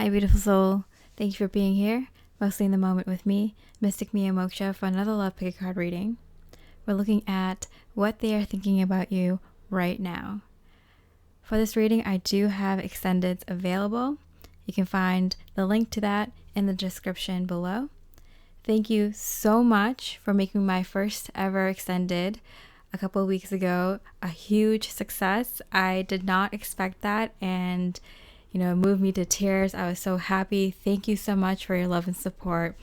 Hi, beautiful soul. Thank you for being here, mostly in the moment with me, Mystic Mia Moksha, for another Love Pick a Card reading. We're looking at what they are thinking about you right now. For this reading, I do have extendeds available. You can find the link to that in the description below. Thank you so much for making my first ever extended a couple of weeks ago a huge success. I did not expect that, and it moved me to tears. I was so happy. Thank you so much for your love and support.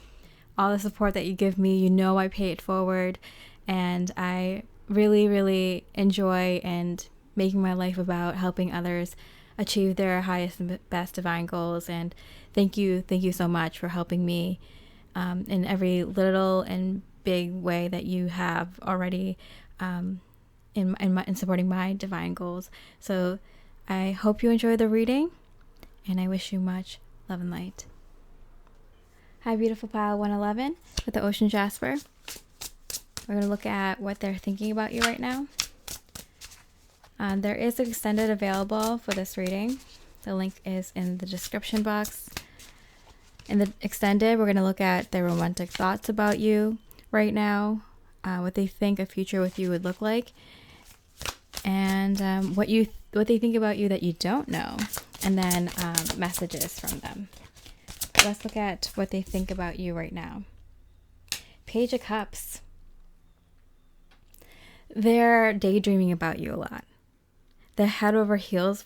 All the support that you give me, I pay it forward, and I really, really enjoy and making my life about helping others achieve their highest and best divine goals. And thank you so much for helping me in every little and big way that you have already in supporting my divine goals. So I hope you enjoy the reading, and I wish you much love and light. Hi, beautiful pile 111 with the Ocean Jasper. We're going to look at what they're thinking about you right now. There is an extended available for this reading. The link is in the description box. In the extended, we're going to look at their romantic thoughts about you right now, what they think a future with you would look like, and what they think about you that you don't know, and then messages from them. Let's look at what they think about you right now. Page of Cups. They're daydreaming about you a lot. They're head over heels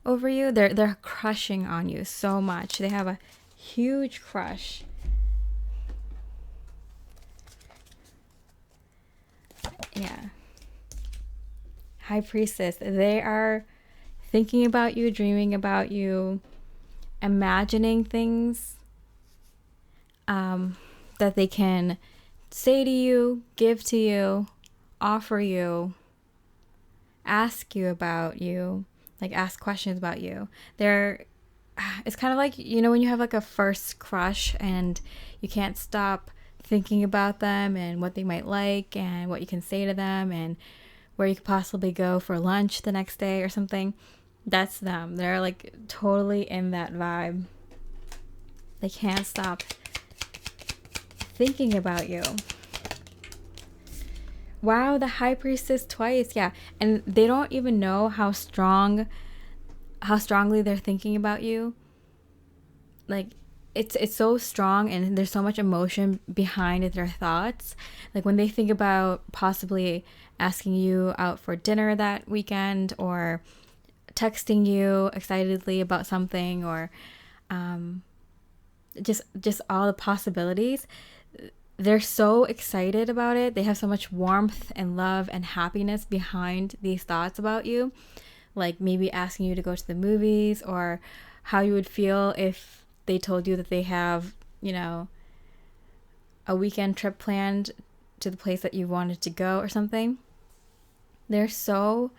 over you. They're crushing on you so much. They have a huge crush. Yeah. High Priestess. They are thinking about you, dreaming about you, imagining things that they can say to you, give to you, offer you, ask you about you, like ask questions about you. It's kind of like, when you have like a first crush and you can't stop thinking about them and what they might like and what you can say to them and where you could possibly go for lunch the next day or something. That's them. They're like totally in that vibe. They can't stop thinking about you. Wow, the High Priestess twice. Yeah. And they don't even know how strongly they're thinking about you. Like it's so strong, and there's so much emotion behind their thoughts. Like when they think about possibly asking you out for dinner that weekend, or texting you excitedly about something, or just all the possibilities. They're so excited about it. They have so much warmth and love and happiness behind these thoughts about you. Like maybe asking you to go to the movies, or how you would feel if they told you that they have, a weekend trip planned to the place that you wanted to go or something. They're so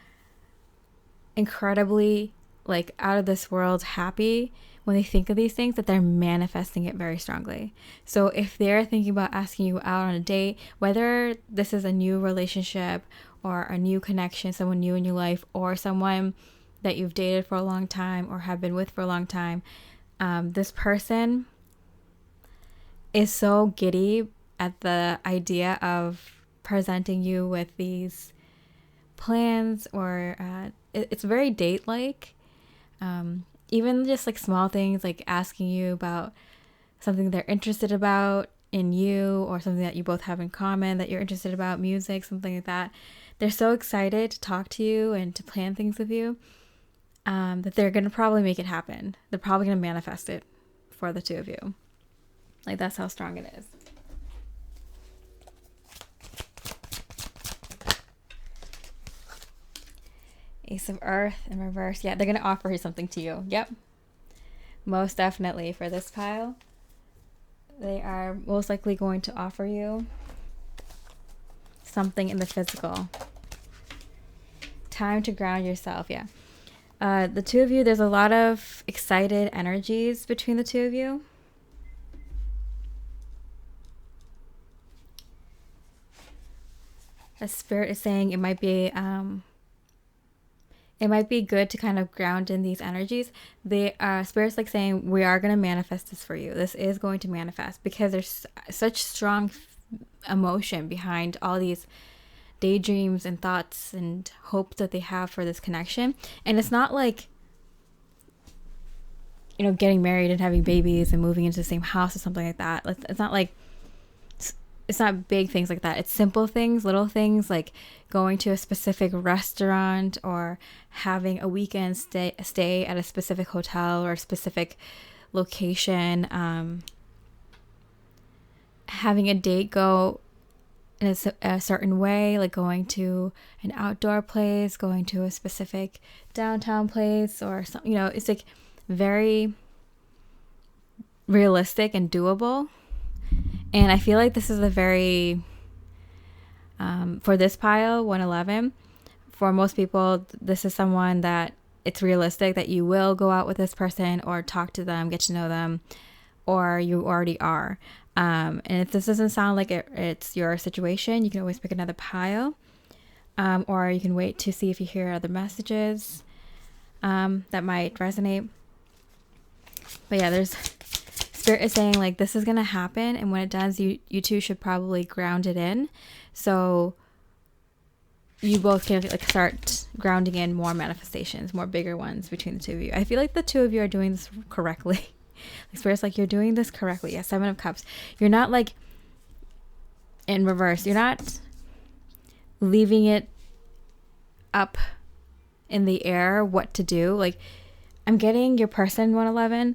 incredibly out of this world happy when they think of these things, that they're manifesting it very strongly. So if they're thinking about asking you out on a date, whether this is a new relationship or a new connection, someone new in your life, or someone that you've dated for a long time or have been with for a long time, this person is so giddy at the idea of presenting you with these plans, or it's very date-like. Even just small things, like asking you about something they're interested about in you, or something that you both have in common that you're interested about, music, something like that. They're so excited to talk to you and to plan things with you, that they're going to probably make it happen. They're probably going to manifest it for the two of you. That's how strong it is. Ace of Earth in reverse. Yeah, they're going to offer something to you. Yep. Most definitely for this pile. They are most likely going to offer you something in the physical. Time to ground yourself. Yeah. The two of you, there's a lot of excited energies between the two of you. A spirit is saying it might be it might be good to kind of ground in these energies. They are spirits like saying, we are going to manifest this for you. This is going to manifest, because there's such strong emotion behind all these daydreams and thoughts and hopes that they have for this connection. And it's not like, you know, getting married and having babies and moving into the same house or something like that. It's not like, it's not big things like that. It's simple things, little things, like going to a specific restaurant or having a weekend stay at a specific hotel or a specific location, having a date go in a certain way, like going to an outdoor place, going to a specific downtown place or something. You know, it's like very realistic and doable. And I feel like this is a very, for this pile, 111, for most people, this is someone that it's realistic that you will go out with this person or talk to them, get to know them, or you already are. And if this doesn't sound like it's your situation, you can always pick another pile, or you can wait to see if you hear other messages that might resonate. But yeah, there's Spirit is saying like this is gonna happen, and when it does, you two should probably ground it in, so you both can like start grounding in more manifestations, more bigger ones between the two of you. I feel like the two of you are doing this correctly. Like Spirit's like, you're doing this correctly. Yeah, 7 of Cups. You're not like in reverse. You're not leaving it up in the air what to do. Like, I'm getting your person 111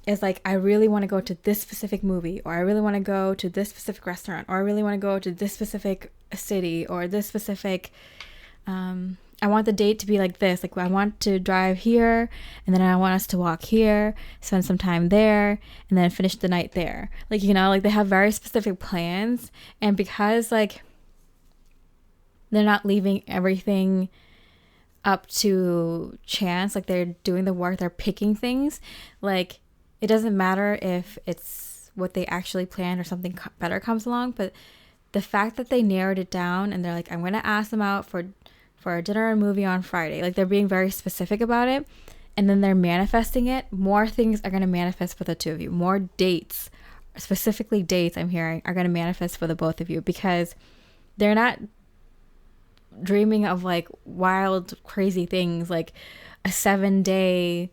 is like, I really want to go to this specific movie, or I really want to go to this specific restaurant, or I really want to go to this specific city, or this specific, I want the date to be like this. Like, I want to drive here, and then I want us to walk here, spend some time there, and then finish the night there. Like, you know, like they have very specific plans. And because like they're not leaving everything up to chance, like they're doing the work, they're picking things, like it doesn't matter if it's what they actually planned or something better comes along. But the fact that they narrowed it down and they're like, I'm going to ask them out for a dinner and movie on Friday. Like, they're being very specific about it, and then they're manifesting it. More things are going to manifest for the two of you. More dates, specifically dates I'm hearing, are going to manifest for the both of you, because they're not dreaming of like wild, crazy things like a 7-day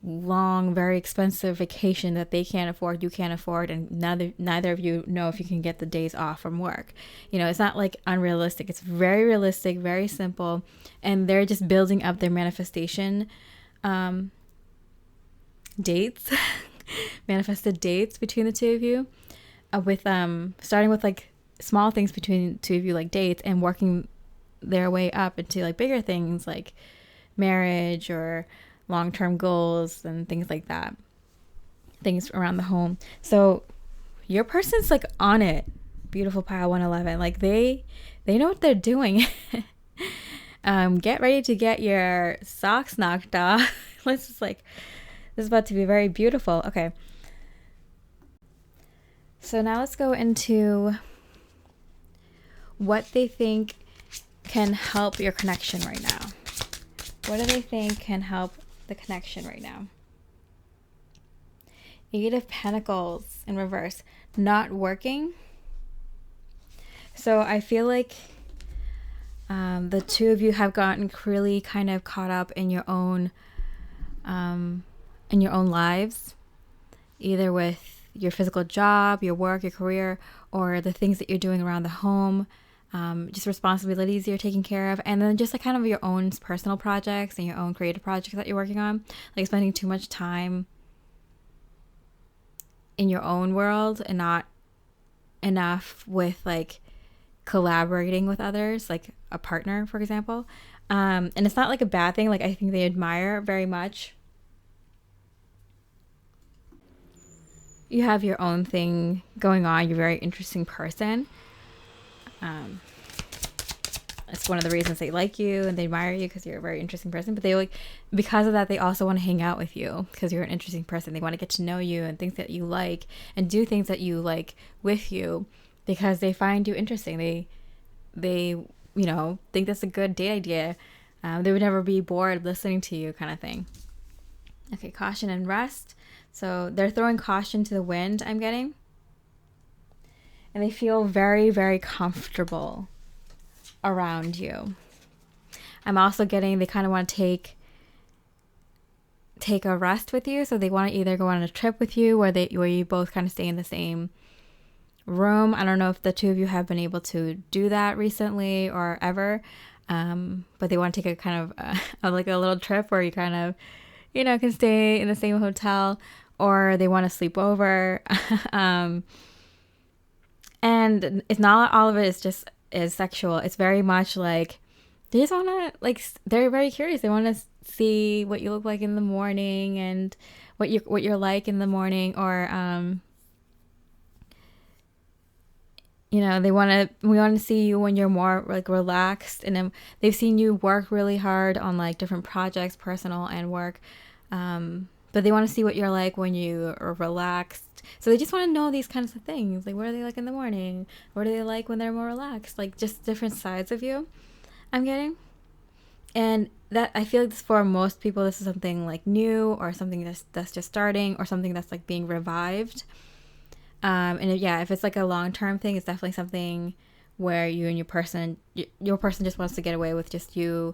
long, very expensive vacation that they can't afford, you can't afford, and neither of you know if you can get the days off from work. You know, it's not like unrealistic. It's very realistic, very simple, and they're just building up their manifestation dates manifested dates between the two of you, with starting with like small things between the two of you, like dates, and working their way up into like bigger things like marriage or long-term goals and things like that, things around the home. So your person's like on it. Beautiful pile 111. Like they know what they're doing. Get ready to get your socks knocked off. Let's just like, this is about to be very beautiful. Okay, so now let's go into what they think can help your connection right now. What do they think can help the connection right now? 8 of Pentacles in reverse, not working. So I feel like the two of you have gotten really kind of caught up in your own lives, either with your physical job, your work, your career, or the things that you're doing around the home. Just responsibilities you're taking care of, and then just like kind of your own personal projects and your own creative projects that you're working on, like spending too much time in your own world and not enough with like collaborating with others, like a partner, for example. And it's not like a bad thing. Like, I think they admire very much. You have your own thing going on. You're a very interesting person. It's one of the reasons they like you and they admire you, because you're a very interesting person. But they like, because of that, they also want to hang out with you because you're an interesting person. They want to get to know you and things that you like and do things that you like with you because they find you interesting. They you know, think that's a good date idea. They would never be bored listening to you, kind of thing. Okay, caution and rest. So they're throwing caution to the wind, I'm getting. And they feel very, very comfortable around you. I'm also getting they kind of want to take a rest with you. So they want to either go on a trip with you where you both kind of stay in the same room. I don't know if the two of you have been able to do that recently or ever. But they want to take a kind of like a little trip where you kind of, can stay in the same hotel, or they want to sleep over. And it's not all of it is sexual. It's very much like they just want to, they're very curious. They want to see what you look like in the morning and what you're like in the morning, or we want to see you when you're more like relaxed, and then they've seen you work really hard on like different projects, personal and work, but they want to see what you're like when you are relaxed. So they just want to know these kinds of things, like what are they like in the morning, what are they like when they're more relaxed, like just different sides of you, I'm getting. And that, I feel like this, for most people, this is something like new, or something that's just starting, or something that's like being revived. And if it's like a long-term thing, it's definitely something where you and your person just wants to get away with just you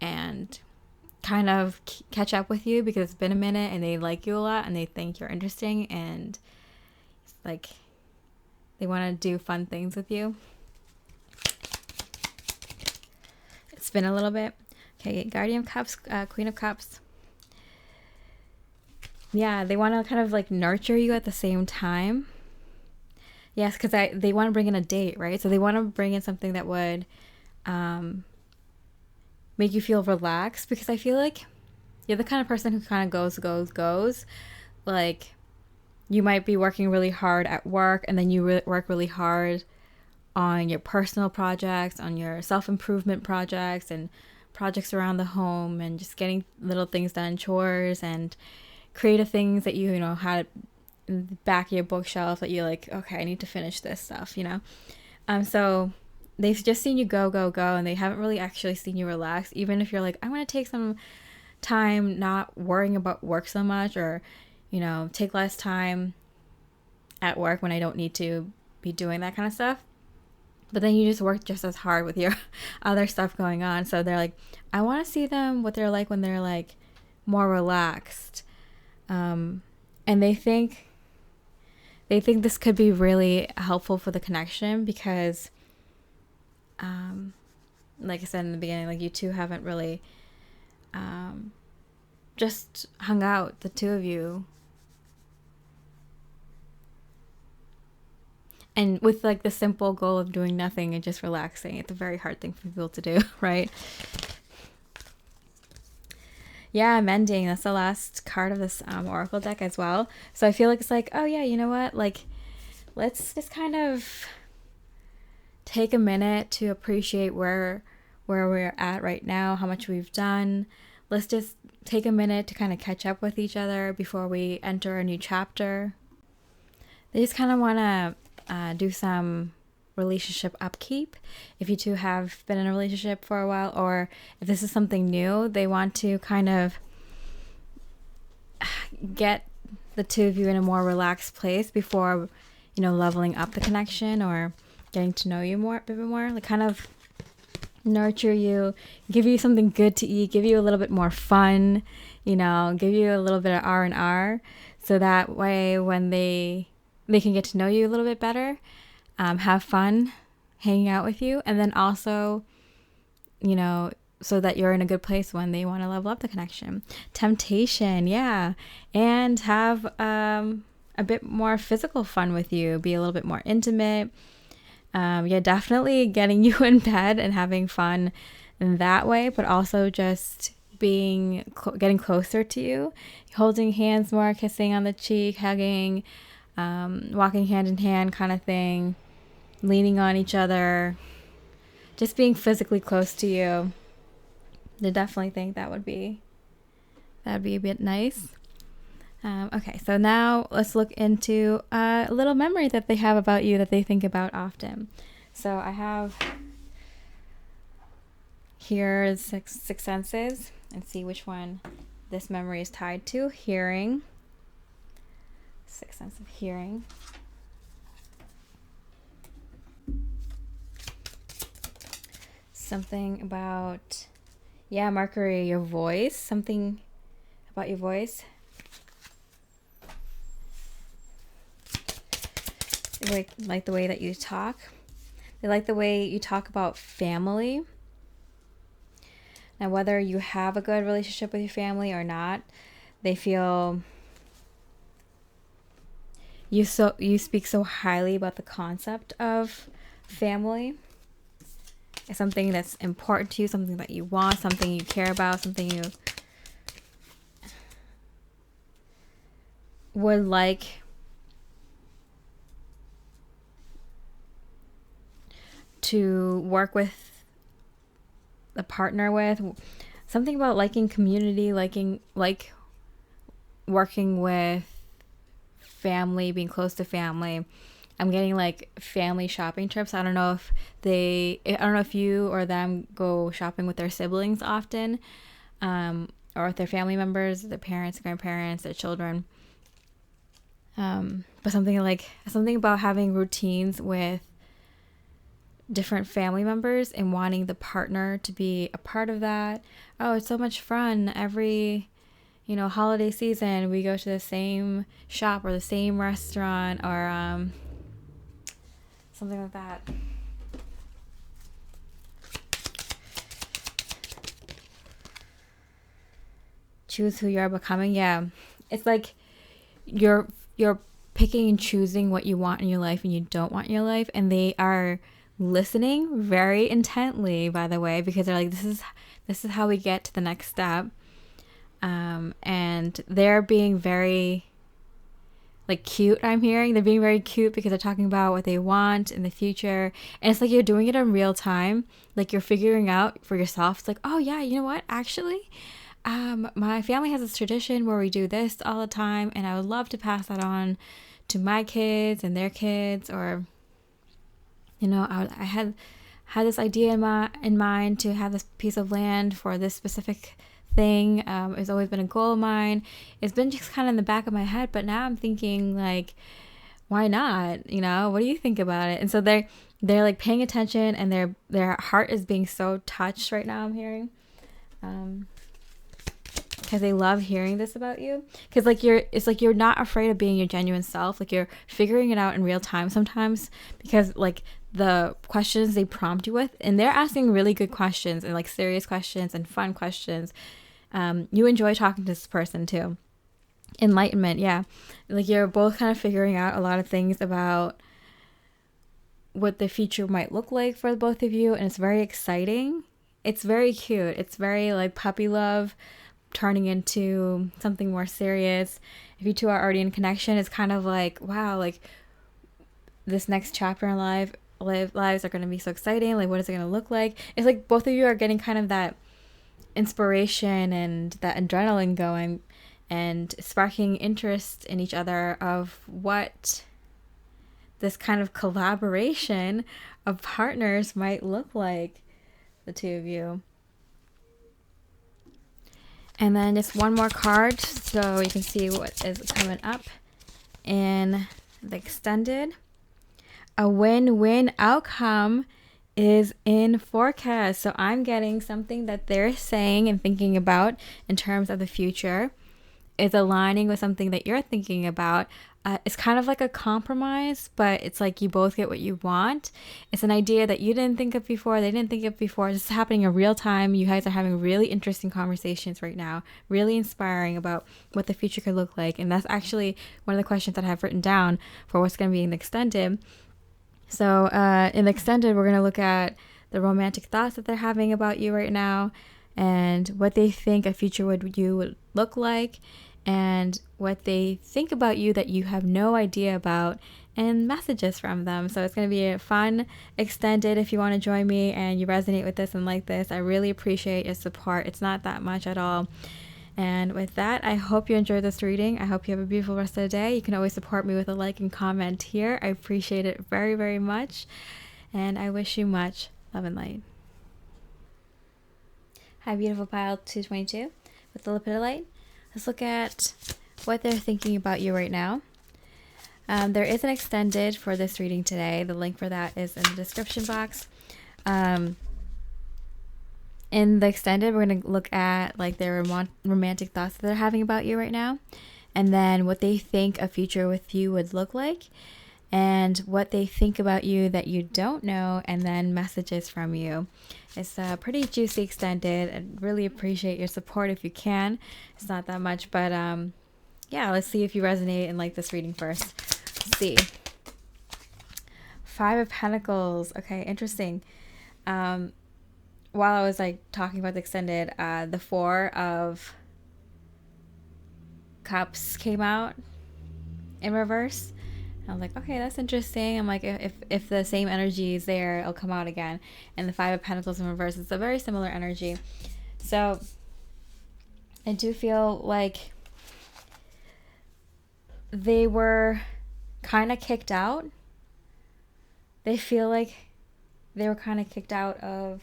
and kind of catch up with you because it's been a minute, and they like you a lot and they think you're interesting, and it's like they want to do fun things with you. It's been a little bit. Okay, Guardian of Cups, Queen of Cups. Yeah, they want to kind of like nurture you at the same time. Yes, because they want to bring in a date, right? So they want to bring in something that would make you feel relaxed, because I feel like you're the kind of person who kind of goes. Like, you might be working really hard at work, and then you work really hard on your personal projects, on your self-improvement projects, and projects around the home, and just getting little things done, chores, and creative things that you had in the back of your bookshelf that you're like, okay, I need to finish this stuff, so they've just seen you go, and they haven't really actually seen you relax. Even if you're like, I want to take some time not worrying about work so much, or take less time at work when I don't need to be doing that kind of stuff, but then you just work just as hard with your other stuff going on. So they're like, I want to see them what they're like when they're like more relaxed, and they think this could be really helpful for the connection, because like I said in the beginning, like you two haven't really just hung out, the two of you, and with like the simple goal of doing nothing and just relaxing. It's a very hard thing for people to do, right? Yeah, mending. That's the last card of this oracle deck as well. So I feel like it's like, oh yeah, you know what? Like, let's just kind of take a minute to appreciate where we're at right now, how much we've done. Let's just take a minute to kind of catch up with each other before we enter a new chapter. They just kind of want to do some relationship upkeep. If you two have been in a relationship for a while, or if this is something new, they want to kind of get the two of you in a more relaxed place before leveling up the connection or getting to know you a bit more, like kind of nurture you, give you something good to eat, give you a little bit more fun, give you a little bit of R&R, so that way when they can get to know you a little bit better, have fun hanging out with you, and then also, so that you're in a good place when they want to level up the connection. Temptation, yeah, and have a bit more physical fun with you, be a little bit more intimate. Definitely getting you in bed and having fun in that way, but also just getting closer to you, holding hands more, kissing on the cheek, hugging, walking hand in hand kind of thing, leaning on each other, just being physically close to you. I definitely think that'd be a bit nice. Okay, so now let's look into a little memory that they have about you that they think about often. So I have hear the six senses and see which one this memory is tied to. Hearing, sixth sense of hearing. Something about, yeah, Mercury, your voice. Something about your voice. Like the way that you talk. They like the way you talk about family. Now, whether you have a good relationship with your family or not, they feel you speak so highly about the concept of family. It's something that's important to you, something that you want, something you care about, something you would like to work with a partner with. Something about liking community, like working with family, being close to family. I'm getting like family shopping trips. I don't know if you or them go shopping with their siblings often, or with their family members, their parents, grandparents, their children. But something about having routines with different family members and wanting the partner to be a part of that. Oh, it's so much fun. Every, holiday season, we go to the same shop or the same restaurant or something like that. Choose who you are becoming. Yeah. It's like you're picking and choosing what you want in your life and you don't want in your life, and they are listening very intently, by the way, because they're like, this is how we get to the next step. And they're being very cute. I'm hearing they're being very cute because they're talking about what they want in the future, and it's like you're doing it in real time. Like you're figuring out for yourself. It's like, oh yeah, you know what, actually my family has this tradition where we do this all the time, and I would love to pass that on to my kids and their kids. Or I had this idea in mind to have this piece of land for this specific thing. It's always been a goal of mine. It's been just kind of in the back of my head, but now I'm thinking like, why not? What do you think about it? And so they're like paying attention, and their heart is being so touched right now, I'm hearing. Because they love hearing this about you. Because it's like you're not afraid of being your genuine self. Like you're figuring it out in real time sometimes, because like the questions they prompt you with, and they're asking really good questions and like serious questions and fun questions. You enjoy talking to this person too. Enlightenment, yeah. Like you're both kind of figuring out a lot of things about what the future might look like for both of you, and it's very exciting. It's very cute. It's very like puppy love turning into something more serious. If you two are already in connection, it's kind of like, wow, like this next chapter in lives are going to be so exciting. Like, what is it going to look like? It's like both of you are getting kind of that inspiration and that adrenaline going, and sparking interest in each other of what this kind of collaboration of partners might look like, the two of you. And then just one more card so you can see what is coming up in the extended. A win-win outcome is in forecast. So I'm getting something that they're saying and thinking about in terms of the future is aligning with something that you're thinking about. It's kind of like a compromise, but it's like you both get what you want. It's an idea that you didn't think of before, they didn't think of before. It's happening in real time. You guys are having really interesting conversations right now, really inspiring about what the future could look like. And that's actually one of the questions that I have written down for what's going to be in the extended. So in the extended, we're going to look at the romantic thoughts that they're having about you right now, and what they think a future would look like, and what they think about you that you have no idea about, and messages from them. So it's going to be a fun extended. If you want to join me and you resonate with this and like this, I really appreciate your support. It's not that much at all. And with that, I hope you enjoyed this reading. I hope you have a beautiful rest of the day. You can always support me with a like and comment here. I appreciate it very, very much. And I wish you much love and light. Hi, beautiful pile 222 with the Lepidolite. Let's look at what they're thinking about you right now. There is an extended for this reading today. The link for that is in the description box. In the extended, we're going to look at like their romantic thoughts that they're having about you right now, and then what they think a future with you would look like, and what they think about you that you don't know, and then messages from you. It's a pretty juicy extended. I'd really appreciate your support if you can. It's not that much, but yeah, let's see if you resonate and like this reading first. Let's see. 5 of Pentacles. Okay, interesting. While I was like talking about the extended, the 4 of Cups came out in reverse. I was like, okay, that's interesting. I'm like, if the same energy is there, it'll come out again. And the 5 of Pentacles in reverse, it's a very similar energy. So I do feel like they were kind of kicked out. They feel like they were kind of kicked out of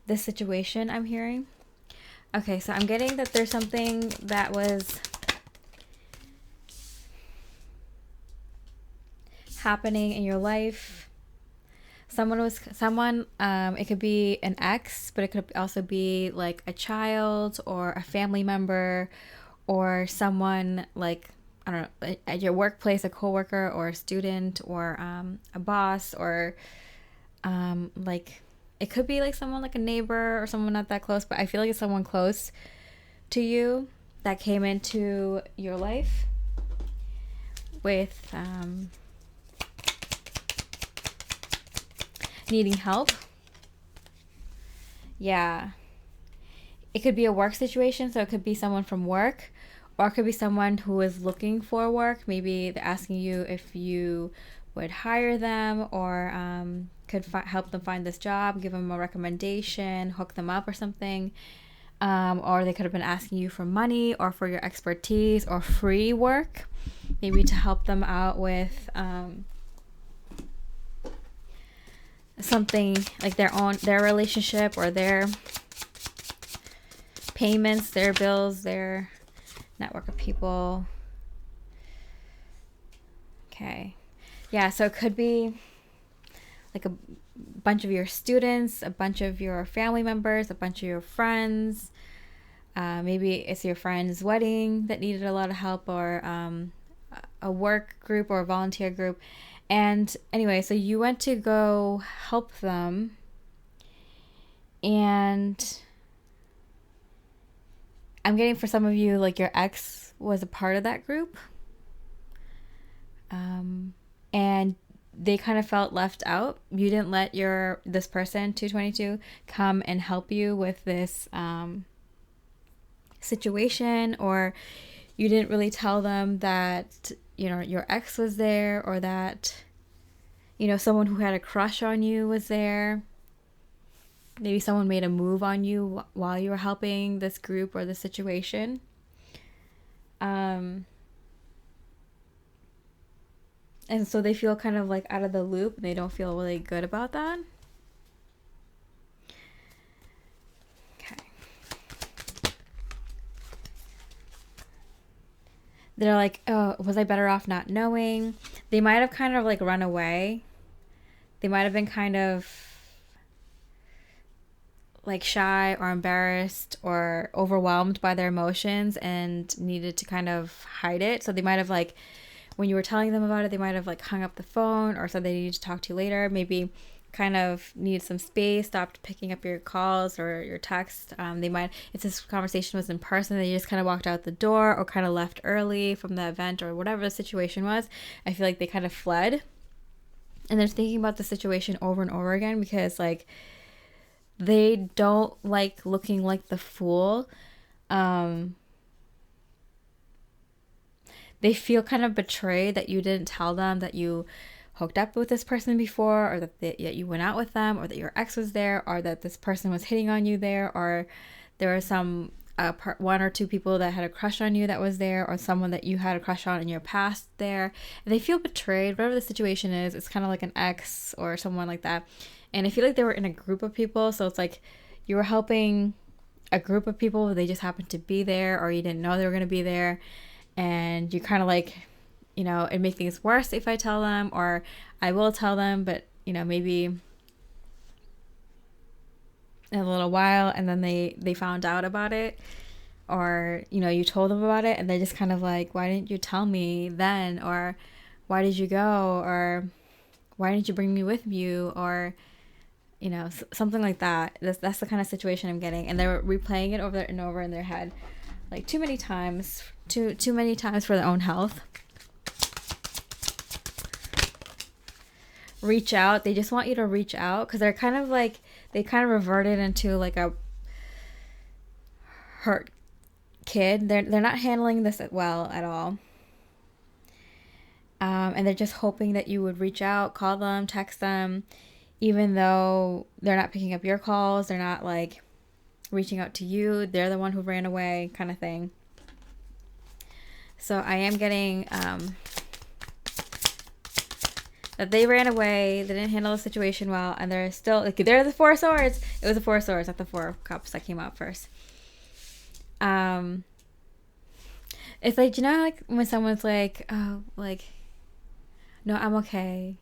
this situation, I'm hearing. Okay, so I'm getting that there's something that was happening in your life. It could be an ex, but it could also be like a child or a family member or someone like, I don't know, at your workplace, a coworker or a student or a boss, or like it could be like someone like a neighbor or someone not that close, but I feel like it's someone close to you that came into your life with needing help. Yeah. It could be a work situation, so it could be someone from work, or it could be someone who is looking for work. Maybe they're asking you if you would hire them, or could help them find this job, give them a recommendation, hook them up or something. Or they could have been asking you for money or for your expertise or free work, maybe to help them out with something like their relationship or their payments, their bills, their network of people. Okay. Yeah, so it could be like a bunch of your students, a bunch of your family members, a bunch of your friends. Maybe it's your friend's wedding that needed a lot of help, or a work group or a volunteer group. And anyway, so you went to go help them, and I'm getting for some of you, like your ex was a part of that group. And they kind of felt left out. You didn't let this person, 222, come and help you with this situation, or you didn't really tell them that, your ex was there, or that, someone who had a crush on you was there. Maybe someone made a move on you while you were helping this group or this situation. And so they feel kind of like out of the loop, and they don't feel really good about that. Okay. They're like, oh, was I better off not knowing? They might have kind of like run away. They might have been kind of like shy or embarrassed or overwhelmed by their emotions and needed to kind of hide it. So they might have like, when you were telling them about it, they might have like hung up the phone or said they needed to talk to you later. Maybe kind of needed some space, stopped picking up your calls or your text. If this conversation was in person, they just kind of walked out the door or kind of left early from the event or whatever the situation was. I feel like they kind of fled. And they're thinking about the situation over and over again because like they don't like looking like the fool. They feel kind of betrayed that you didn't tell them that you hooked up with this person before, or that you went out with them, or that your ex was there, or that this person was hitting on you there, or there was some one or two people that had a crush on you that was there, or someone that you had a crush on in your past there, and they feel betrayed. Whatever the situation is, it's kind of like an ex or someone like that, and I feel like they were in a group of people, so it's like you were helping a group of people, they just happened to be there, or you didn't know they were going to be there, and you kind of like, you know, it'd make things worse if I tell them, or I will tell them, but you know, maybe in a little while, and then they found out about it, or you know, you told them about it and they're just kind of like, why didn't you tell me then, or why did you go, or why didn't you bring me with you, or you know, something like that. That's the kind of situation I'm getting, and they're replaying it over and over in their head, like too many times for their own health. Reach out. They just want you to reach out, because they're kind of like, they kind of reverted into like a hurt kid. They're not handling this well at all. And they're just hoping that you would reach out, call them, text them, even though they're not picking up your calls. They're not like reaching out to you. They're the one who ran away, kind of thing. So I am getting that they ran away, they didn't handle the situation well, and they're still like, they're the Four of Swords. It was the Four of Swords, not the Four of Cups that came out first. It's like, you know, like when someone's like, oh, like, no, I'm okay,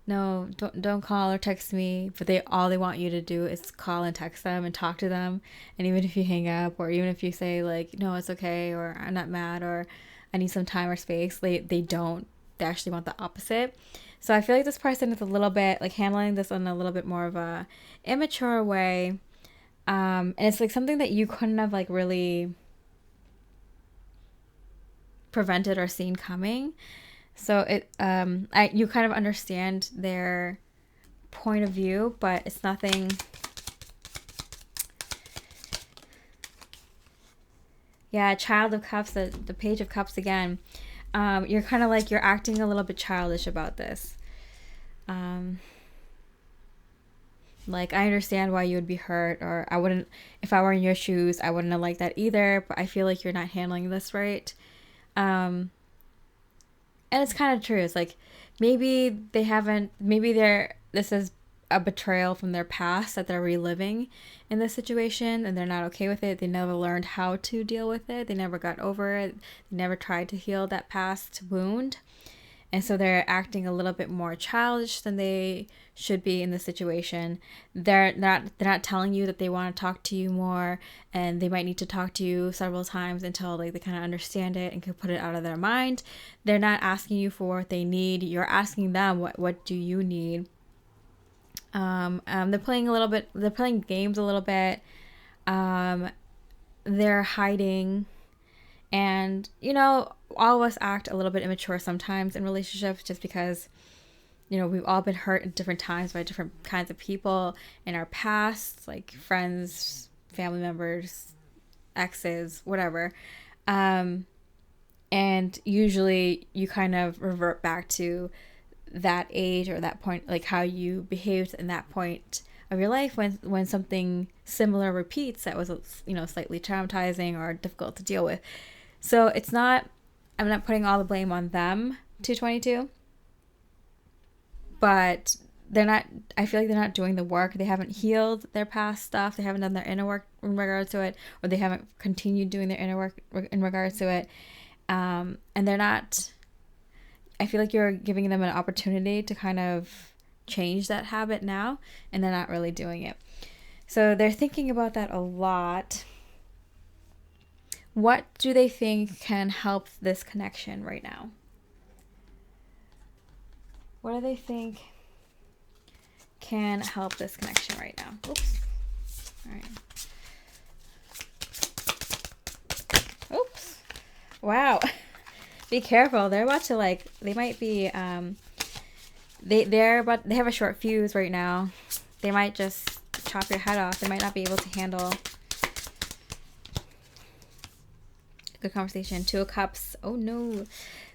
no, don't call or text me, but they want you to do is call and text them and talk to them, and even if you hang up, or even if you say like, no, it's okay, or I'm not mad, or I need some time or space, they don't. They actually want the opposite. So I feel like this person is a little bit like handling this in a little bit more of a immature way, and it's like something that you couldn't have like really prevented or seen coming. So it you kind of understand their point of view, but it's nothing. Yeah, Child of Cups, the Page of Cups again. You're kind of like, you're acting a little bit childish about this. Like, I understand why you would be hurt, or I wouldn't, if I were in your shoes, I wouldn't have liked that either, but I feel like you're not handling this right. And it's kind of true. It's like, maybe this is a betrayal from their past that they're reliving in this situation, and they're not okay with it. They never learned how to deal with it. They never got over it. They never tried to heal that past wound. And so they're acting a little bit more childish than they should be in the situation. They're not telling you that they want to talk to you more, and they might need to talk to you several times until like they kind of understand it and can put it out of their mind. They're not asking you for what they need. You're asking them what do you need. They're playing a little bit. They're playing games a little bit. They're hiding. And, you know, all of us act a little bit immature sometimes in relationships, just because, you know, we've all been hurt at different times by different kinds of people in our past, like friends, family members, exes, whatever. And usually you kind of revert back to that age or that point, like how you behaved in that point of your life when something similar repeats that was, you know, slightly traumatizing or difficult to deal with. So I'm not putting all the blame on them, 222, but I feel like they're not doing the work. They haven't healed their past stuff. They haven't done their inner work in regards to it, or they haven't continued doing their inner work in regards to it. And they're not, I feel like you're giving them an opportunity to kind of change that habit now, and they're not really doing it. So they're thinking about that a lot. What do they think can help this connection right now? What do they think can help this connection right now? Oops. All right. Oops. Wow. Be careful. They're about to like, they might be, they have a short fuse right now. They might just chop your head off. They might not be able to handle good conversation. Two of Cups. Oh no.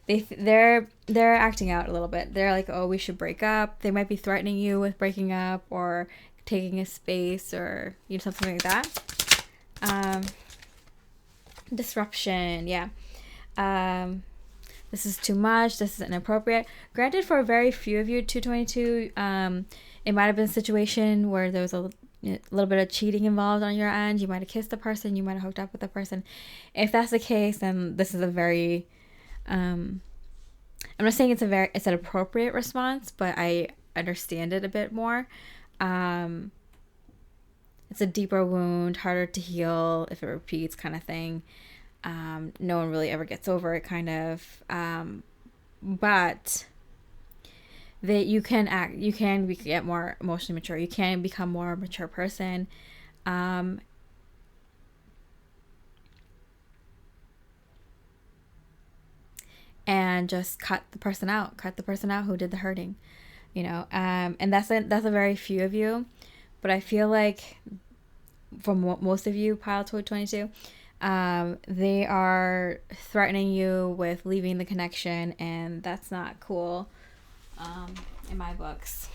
They're acting out a little bit. They're like, oh, we should break up. They might be threatening you with breaking up or taking a space, or, you know, something like that. disruption. Yeah. This is too much. This is inappropriate. Granted, for very few of you, 222, it might have been a situation where there was a little bit of cheating involved on your end. You might have kissed the person. You might have hooked up with the person. If that's the case, then this is a very, I'm not saying it's an appropriate response, but I understand it a bit more. It's a deeper wound, harder to heal if it repeats, kind of thing. No one really ever gets over it, kind of. But that you can get more emotionally mature. You can become more a mature person. And just cut the person out who did the hurting, and that's a very few of you, but I feel like for most of you, pile 22, they are threatening you with leaving the connection, and that's not cool, in my books.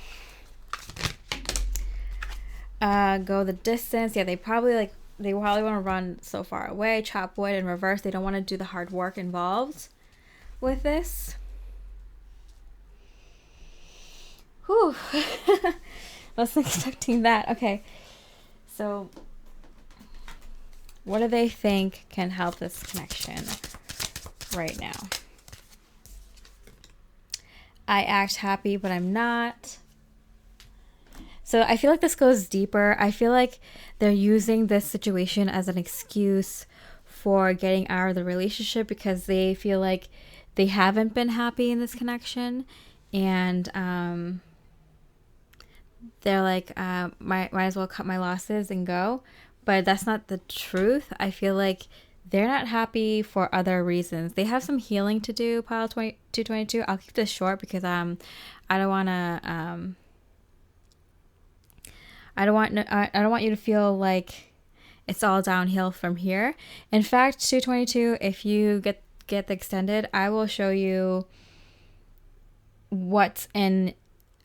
Go the distance. Yeah, they probably want to run so far away, chop wood in reverse. They don't want to do the hard work involved with this. Whew. Wasn't expecting that. Okay, so what do they think can help this connection right now? I act happy, but I'm not. So I feel like this goes deeper. I feel like they're using this situation as an excuse for getting out of the relationship because they feel like they haven't been happy in this connection, and they're like, might as well cut my losses and go. But that's not the truth. I feel like they're not happy for other reasons. They have some healing to do, pile 222. I'll keep this short because I don't want to I don't want you to feel like it's all downhill from here. In fact, 222, if you get the extended, I will show you what's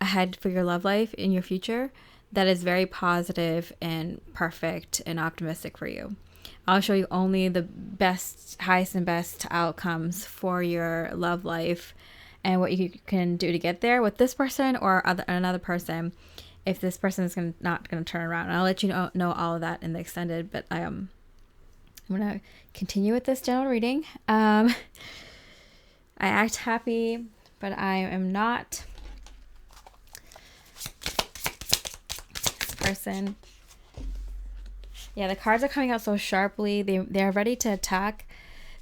ahead for your love life in your future that is very positive and perfect and optimistic for you. I'll show you only the highest and best outcomes for your love life and what you can do to get there with this person or another person, if this person is not going to turn around. And I'll let you know all of that in the extended, but I'm going to continue with this general reading. I act happy, but I am not. This person. Yeah, the cards are coming out so sharply. They're ready to attack.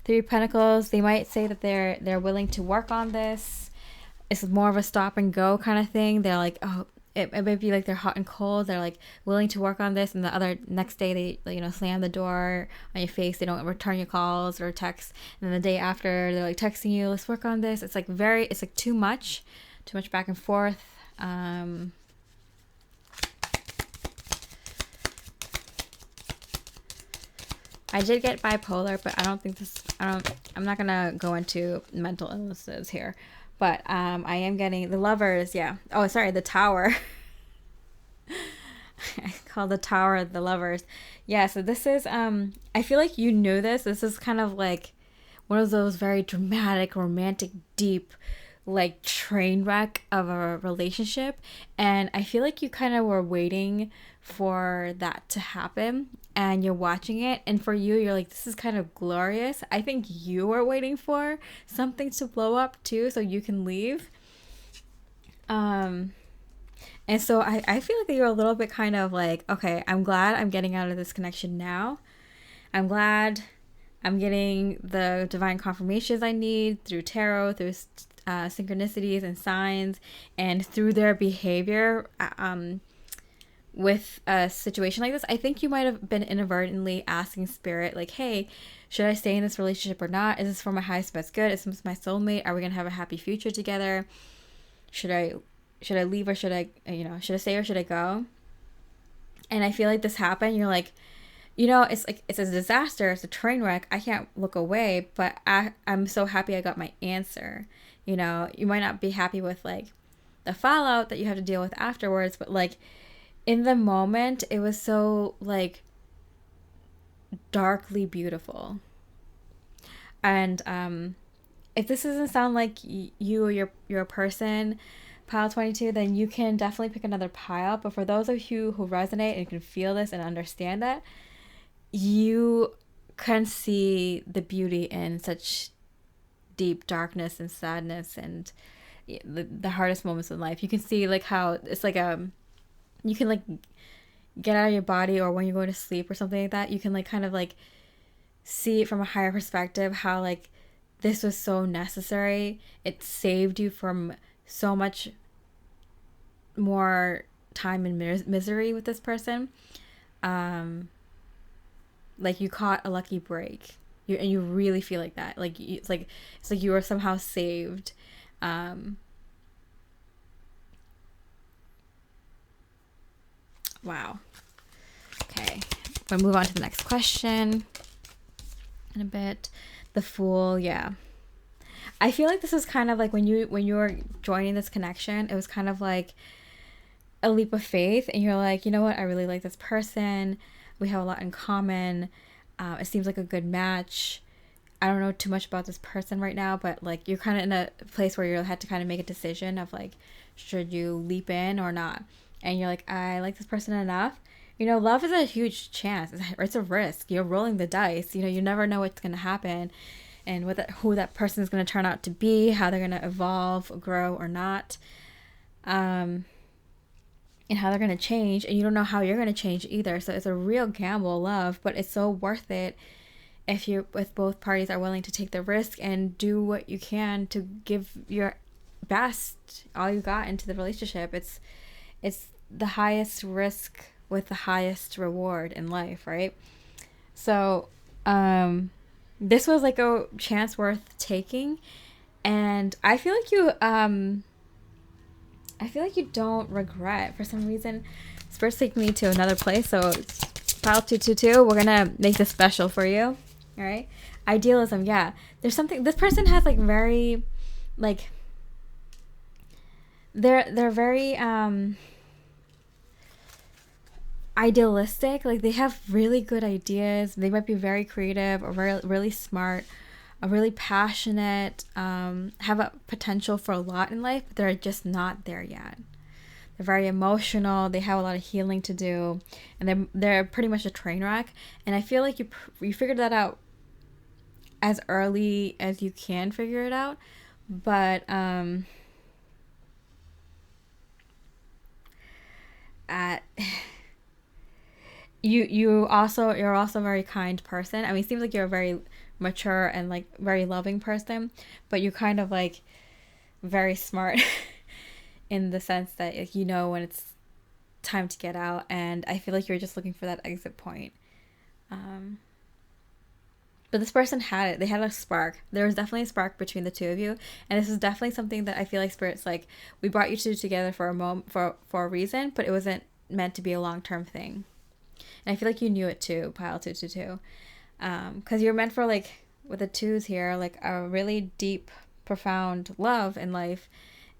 Three of Pentacles. They might say that they're willing to work on this. It's more of a stop and go kind of thing. They're like, oh, it might be like they're hot and cold. They're like willing to work on this, and the next day they slam the door on your face. They don't return your calls or texts, and then the day after they're like texting you, let's work on this. It's like too much back and forth. I did get bipolar, but I'm not gonna go into mental illnesses here. But I am getting the Lovers, yeah. Oh, sorry, the Tower. I call the Tower the Lovers. Yeah, so this is, I feel like you knew this. This is kind of like one of those very dramatic, romantic, deep, like train wreck of a relationship. And I feel like you kind of were waiting for that to happen. And you're watching it, and for you, you're like, this is kind of glorious. I think you were waiting for something to blow up too, so you can leave. And so I feel like you're a little bit kind of like, okay, I'm glad I'm getting out of this connection now. I'm glad I'm getting the divine confirmations I need through tarot, through synchronicities and signs, and through their behavior. With a situation like this, I think you might have been inadvertently asking Spirit, like, hey, should I stay in this relationship or not? Is this for my highest best good? Is this my soulmate? Are we gonna have a happy future together? Should I leave, or should I stay or should I go? And I feel like this happened. You're like, it's a disaster. It's a train wreck. I can't look away, but I'm so happy I got my answer. You might not be happy with like the fallout that you have to deal with afterwards, but like, in the moment, it was so, like, darkly beautiful. And if this doesn't sound like you or your person, pile 22, then you can definitely pick another pile. But for those of you who resonate and can feel this and understand that, you can see the beauty in such deep darkness and sadness and the hardest moments in life. You can see like how it's like you can like get out of your body, or when you go to sleep or something like that, you can like kind of like see it from a higher perspective, how like this was so necessary. It saved you from so much more time and misery with this person. Like you caught a lucky break. And you really feel like that. Like it's like you were somehow saved. Wow. Okay, we'll move on to the next question in a bit. The Fool, yeah. I feel like this was kind of like when you were joining this connection, it was kind of like a leap of faith, and you're like, you know what, I really like this person. We have a lot in common. It seems like a good match. I don't know too much about this person right now, but like you're kind of in a place where you had to kind of make a decision of like, should you leap in or not? And you're like, I like this person enough. You know, love is a huge chance. It's a risk. You're rolling the dice. You know, you never know what's going to happen and who that person is going to turn out to be, how they're going to evolve, grow, or not, and how they're going to change. And you don't know how you're going to change either. So it's a real gamble, love, but it's so worth it if both parties are willing to take the risk and do what you can to give your best, all you got into the relationship. It's the highest risk with the highest reward in life, right? So this was like a chance worth taking, and I feel like you don't regret. For some reason, Spirit's taking me to another place. So pile 222, we're gonna make this special for you. All right, idealism. Yeah, there's something. This person has like very, like, they're very idealistic. Like they have really good ideas. They might be very creative or really smart, or really passionate. Have a potential for a lot in life, but they're just not there yet. They're very emotional. They have a lot of healing to do, and they're pretty much a train wreck. And I feel like you figured that out as early as you can figure it out, but you're also a very kind person. I mean, it seems like you're a very mature and like very loving person, but you're kind of like very smart in the sense that like, you know when it's time to get out, and I feel like you're just looking for that exit point. But this person had it. They had a spark. There was definitely a spark between the two of you, and this is definitely something that I feel like Spirit's like, we brought you two together for a moment, for a reason, but it wasn't meant to be a long-term thing. And I feel like you knew it too, pile 222, because you're meant for, like, with the twos here, like a really deep, profound love in life.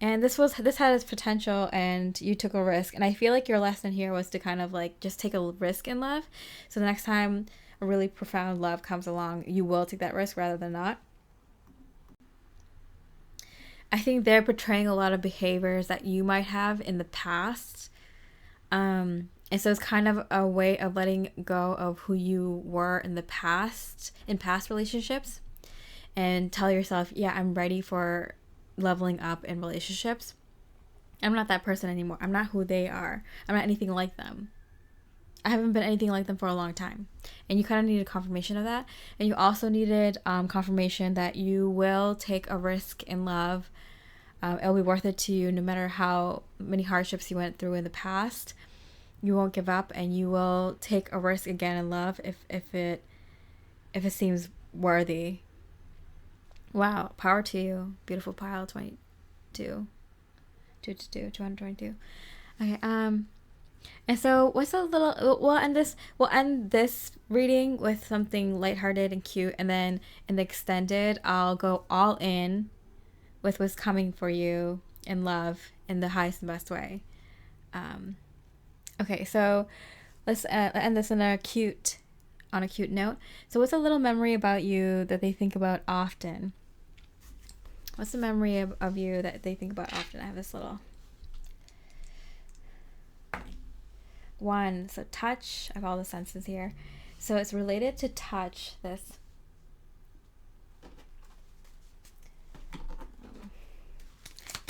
And this had its potential, and you took a risk. And I feel like your lesson here was to kind of like just take a risk in love. So the next time a really profound love comes along, you will take that risk rather than not. I think they're portraying a lot of behaviors that you might have in the past. And so it's kind of a way of letting go of who you were in past relationships, and tell yourself, yeah, I'm ready for leveling up in relationships. I'm not that person anymore. I'm not who they are. I'm not anything like them. I haven't been anything like them for a long time. And you kind of needed confirmation of that. And you also needed confirmation that you will take a risk in love. It'll be worth it to you no matter how many hardships you went through in the past. You won't give up, and you will take a risk again in love if it seems worthy. Wow, power to you. Beautiful pile 22. 222. Okay, and so what's a little, we'll end this reading with something lighthearted and cute, and then in the extended, I'll go all in with what's coming for you in love in the highest and best way. Okay, so let's end this in a cute on a cute note. So what's a little memory about you that they think about often? What's the memory of you that they think about often? I have this little one. So touch. I have all the senses here. So it's related to touch, this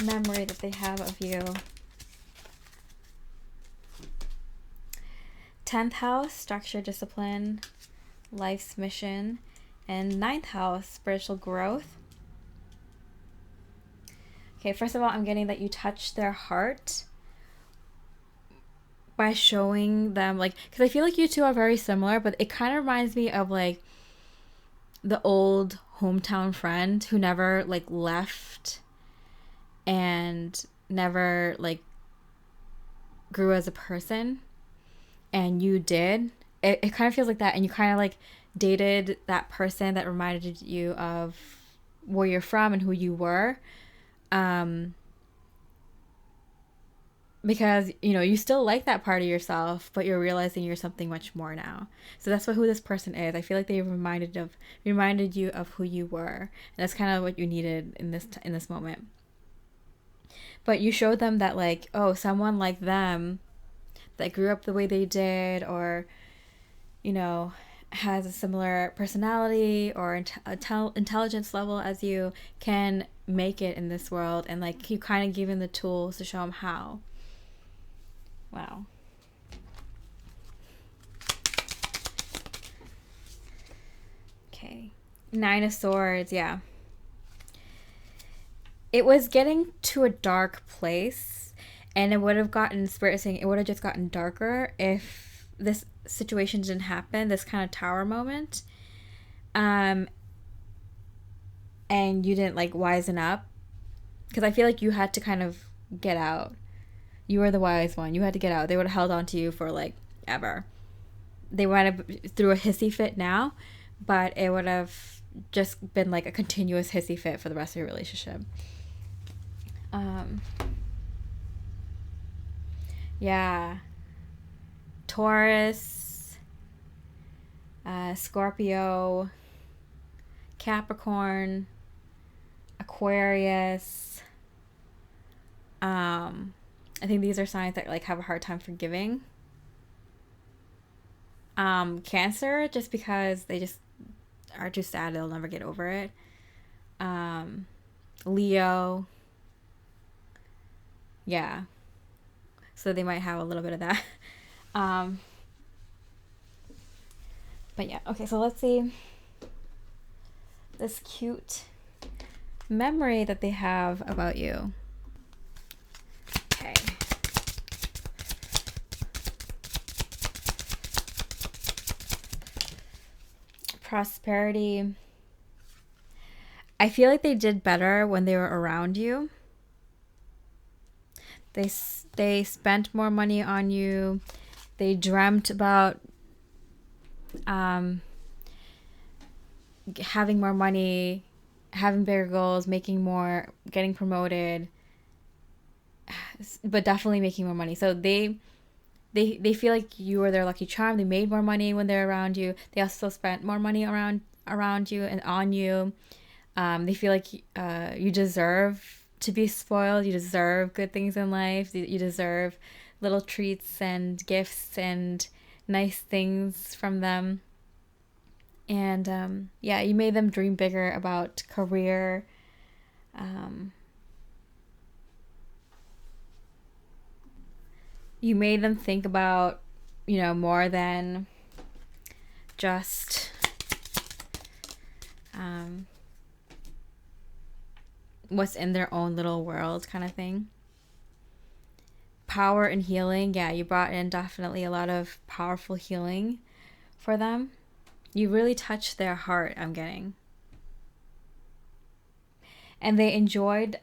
memory that they have of you. 10th house, structure, discipline, life's mission, and 9th house, spiritual growth. Okay, first of all, I'm getting that you touch their heart by showing them, like, because I feel like you two are very similar, but it kind of reminds me of like the old hometown friend who never like left and never like grew as a person, and you did. It kind of feels like that, and you kind of like dated that person that reminded you of where you're from and who you were, because you know you still like that part of yourself, but you're realizing you're something much more now. So that's who this person is. I feel like they reminded you of who you were, and that's kind of what you needed in this moment. But you showed them that, like, oh, someone like them that grew up the way they did, or you know, has a similar personality or intelligence level as you, can make it in this world, and like you kind of given the tools to show them how. Wow. Okay. 9 of Swords, yeah. It was getting to a dark place, and it would have gotten, Spirit saying, it would have just gotten darker if this situation didn't happen, this kind of tower moment, and you didn't like wisen up, because I feel like you had to kind of get out. You were the wise one. You had to get out. They would have held on to you for like ever. They might have through a hissy fit now, but it would have just been like a continuous hissy fit for the rest of your relationship. Yeah. Taurus, Scorpio, Capricorn, Aquarius. I think these are signs that like have a hard time forgiving. Cancer, just because they just are too sad, they'll never get over it. Leo. Yeah. So they might have a little bit of that. But yeah, okay, so let's see this cute memory that they have about you. Okay. Prosperity. I feel like they did better when they were around you. They spent more money on you. They dreamt about having more money, having bigger goals, making more, getting promoted, but definitely making more money. So they feel like you were their lucky charm. They made more money when they're around you. They also spent more money around you and on you. They feel like you deserve to be spoiled. You deserve good things in life. You deserve little treats and gifts and nice things from them. And yeah, you made them dream bigger about career. You made them think about, you know, more than just what's in their own little world kind of thing. Power and healing. Yeah, you brought in definitely a lot of powerful healing for them. You really touched their heart, I'm getting. And they enjoyed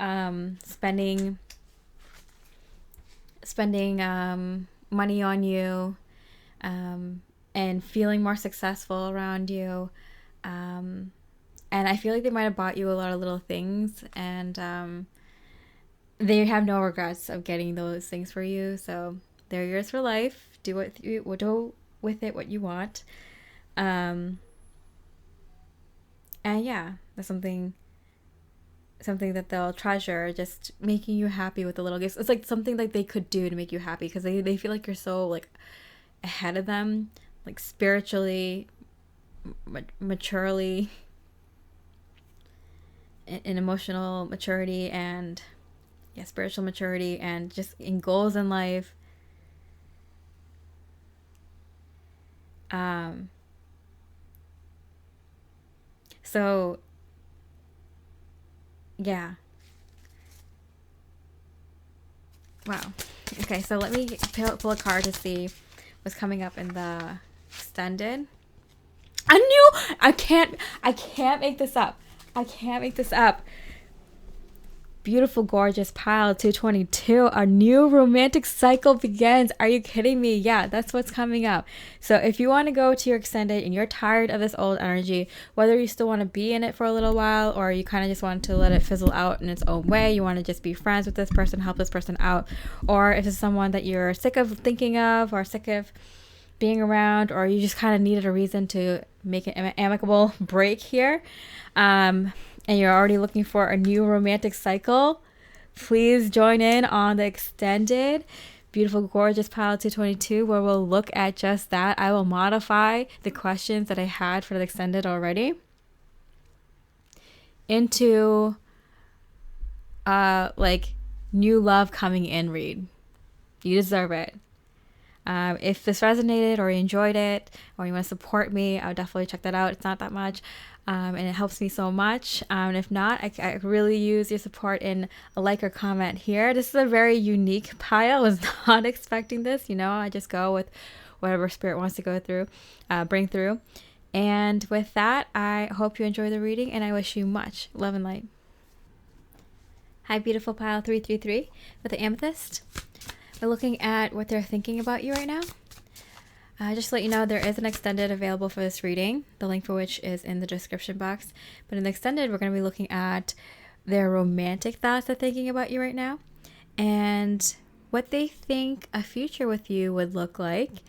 spending money on you, and feeling more successful around you. And I feel like they might have bought you a lot of little things, and they have no regrets of getting those things for you. So they're yours for life. Do with it what you want. And yeah, that's something that they'll treasure, just making you happy with the little gifts. It's like something like they could do to make you happy, because they feel like you're so like ahead of them, like spiritually, maturely, in emotional maturity, and yeah, spiritual maturity, and just in goals in life. So yeah. Wow. Okay, so let me pull a card to see what's coming up in the extended. I can't make this up. I can't make this up. Beautiful, gorgeous pile 222. A new romantic cycle begins. Are you kidding me? Yeah, that's what's coming up. So if you want to go to your extended and you're tired of this old energy, whether you still want to be in it for a little while, or you kind of just want to let it fizzle out in its own way, you want to just be friends with this person, help this person out, or if it's someone that you're sick of thinking of or sick of being around, or you just kind of needed a reason to make an amicable break here, and you're already looking for a new romantic cycle, please join in on the extended beautiful, gorgeous pile 222, where we'll look at just that. I will modify the questions that I had for the extended already into like new love coming in read. You deserve it. If this resonated, or you enjoyed it, or you want to support me, I would definitely check that out. It's not that much, and it helps me so much. And if not, I really use your support in a like or comment here. This is a very unique pile. I was not expecting this. I just go with whatever spirit wants to go through, bring through. And with that, I hope you enjoy the reading, and I wish you much love and light. Hi, beautiful pile 333 with the Amethyst. We're looking at what they're thinking about you right now. Just to let you know, there is an extended available for this reading, the link for which is in the description box. But in the extended, we're going to be looking at their romantic thoughts they're thinking about you right now, and what they think a future with you would look like,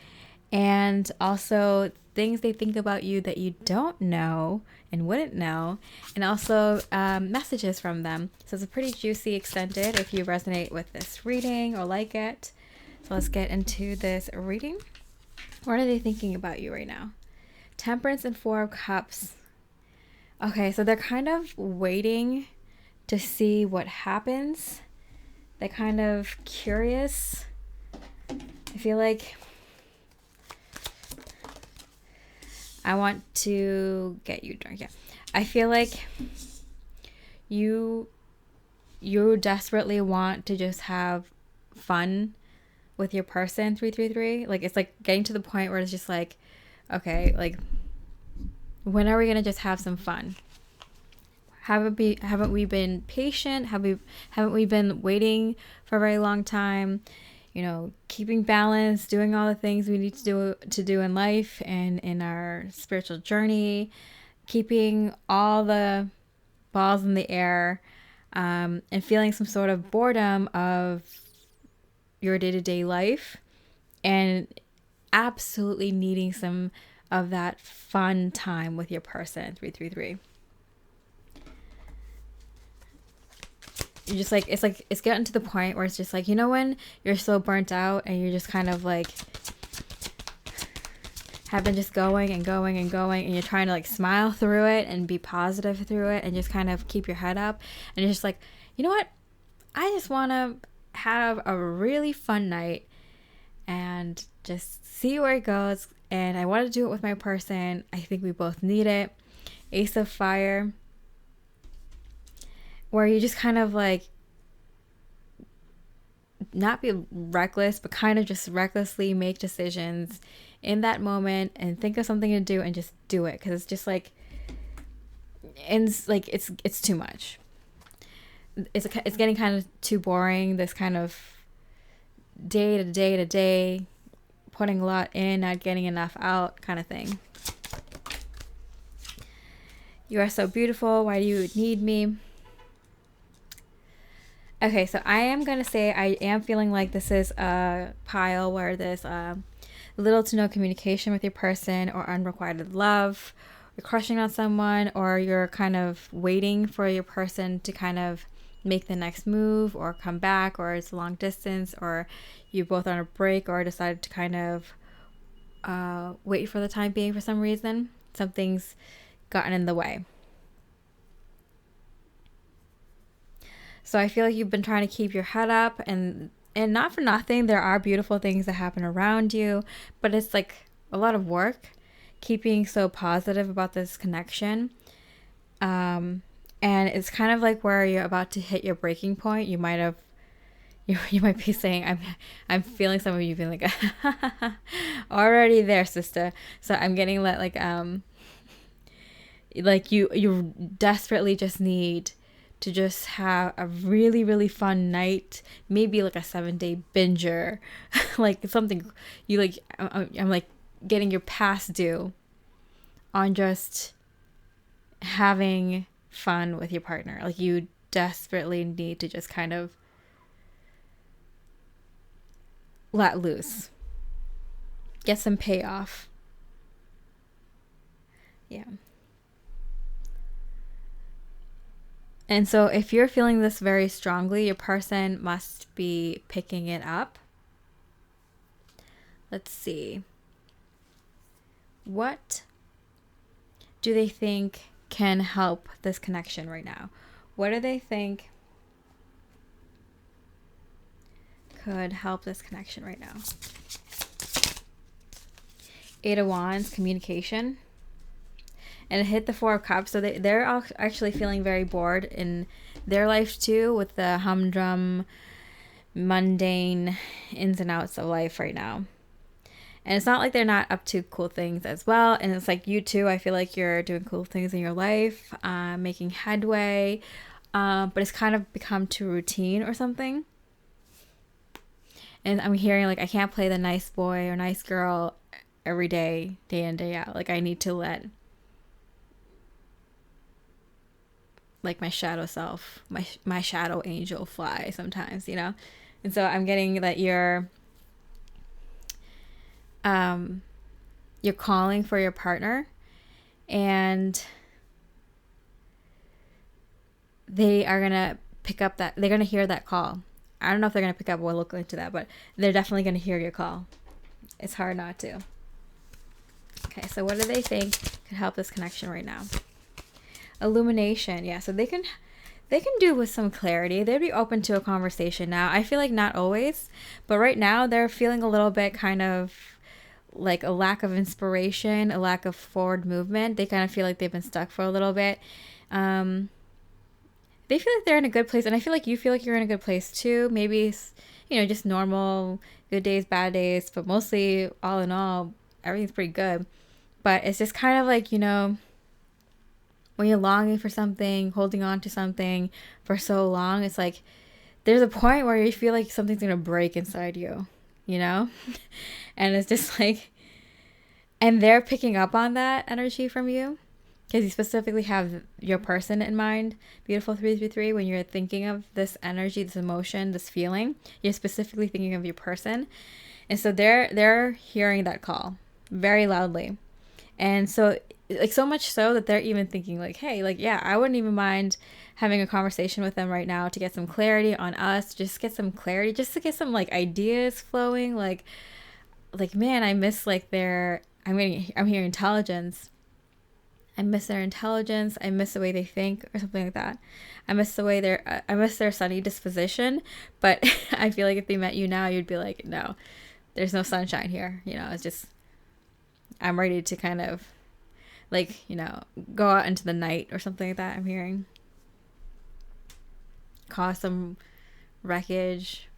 and also things they think about you that you don't know and wouldn't know, and also messages from them. So it's a pretty juicy extended if you resonate with this reading or like it. So let's get into this reading. What are they thinking about you right now? Temperance and Four of Cups. Okay, so they're kind of waiting to see what happens. They're kind of curious. I feel like I want to get you drunk. Yeah. I feel like you desperately want to just have fun with your person 333. Like, it's like getting to the point where it's just like, okay, like, when are we gonna just have some fun? Haven't we been patient? Haven't we been waiting for a very long time? Keeping balance, doing all the things we need to do in life and in our spiritual journey, keeping all the balls in the air, and feeling some sort of boredom of your day-to-day life, and absolutely needing some of that fun time with your person 333. You're just like, it's getting to the point where it's just like, when you're so burnt out and you're just kind of like have been just going and going and going, and you're trying to like smile through it and be positive through it and just kind of keep your head up, and you're just like, you know what, I just want to have a really fun night and just see where it goes, and I want to do it with my person. I think we both need it. Ace of Fire, where you just kind of like not be reckless, but kind of just recklessly make decisions in that moment and think of something to do and just do it, because it's just like, and it's too much. It's getting kind of too boring, this kind of day to day, putting a lot in, not getting enough out kind of thing. You are so beautiful. Why do you need me? Okay, so I am going to say I am feeling like this is a pile where this little to no communication with your person, or unrequited love, you're crushing on someone, or you're kind of waiting for your person to kind of make the next move or come back, or it's long distance, or you both on a break, or decided to kind of wait for the time being for some reason. Something's gotten in the way. So I feel like you've been trying to keep your head up, and not for nothing, there are beautiful things that happen around you, but it's like a lot of work keeping so positive about this connection. And it's kind of like where you're about to hit your breaking point. You might be saying, I'm feeling some of you being like, already there, sister. So I'm getting like you desperately just need to just have a really, really fun night, maybe like a 7-day binger, like something you like. I'm like getting your past due on just having fun with your partner. Like you desperately need to just kind of let loose, get some payoff. Yeah. And so if you're feeling this very strongly, your person must be picking it up. Let's see. What do they think can help this connection right now? What do they think could help this connection right now? 8 of Wands, communication. And it hit the 4 of Cups. So they're actually feeling very bored in their life too, with the humdrum, mundane ins and outs of life right now. And it's not like they're not up to cool things as well. And it's like you too, I feel like you're doing cool things in your life, making headway. But it's kind of become too routine or something. And I'm hearing like, I can't play the nice boy or nice girl every day, day in, day out. Like I need to let like my shadow self, my shadow angel fly sometimes, you know? And so I'm getting that you're calling for your partner, and they are going to pick up that, they're going to hear that call. I don't know if they're going to pick up, we'll look into that, but they're definitely going to hear your call. It's hard not to. Okay, so what do they think could help this connection right now? Illumination. Yeah, so they can do with some clarity. They'd be open to a conversation now. I feel like not always, but right now they're feeling a little bit kind of like a lack of inspiration, a lack of forward movement. They kind of feel like they've been stuck for a little bit. They feel like they're in a good place, and I feel like you feel like you're in a good place too. Maybe, you know, just normal, good days, bad days, but mostly all in all, everything's pretty good. But it's just kind of like, you know, when you're longing for something, holding on to something for so long, it's like there's a point where you feel like something's going to break inside you, you know? And it's just like, and they're picking up on that energy from you because you specifically have your person in mind. Beautiful 333, when you're thinking of this energy, this emotion, this feeling, you're specifically thinking of your person. And so they're hearing that call very loudly. And so like so much so that they're even thinking like, hey, like, yeah, I wouldn't even mind having a conversation with them right now to get some clarity on us, just get some clarity, just to get some like ideas flowing. Like man, I miss like I'm hearing intelligence. I miss their intelligence. I miss the way they think, or something like that. I miss their sunny disposition. But I feel like if they met you now, you'd be like, no, there's no sunshine here. You know, it's just, I'm ready to kind of like, you know, go out into the night or something like that. I'm hearing cause some wreckage,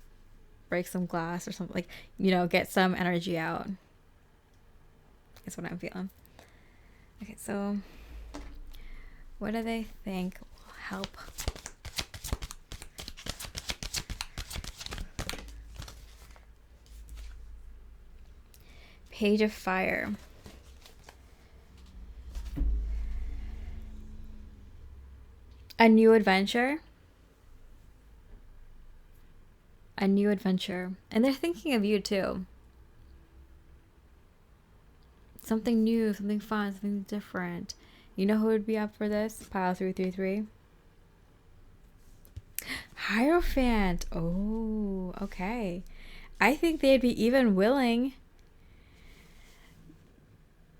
break some glass or something, like, you know, get some energy out. That's what I'm feeling. Okay, so what do they think will help? Page of Fire. A new adventure. A new adventure. And they're thinking of you too. something new, something fun, something different. You know who would be up for this? Pile 333. Hierophant. Oh, okay. I think they'd be even willing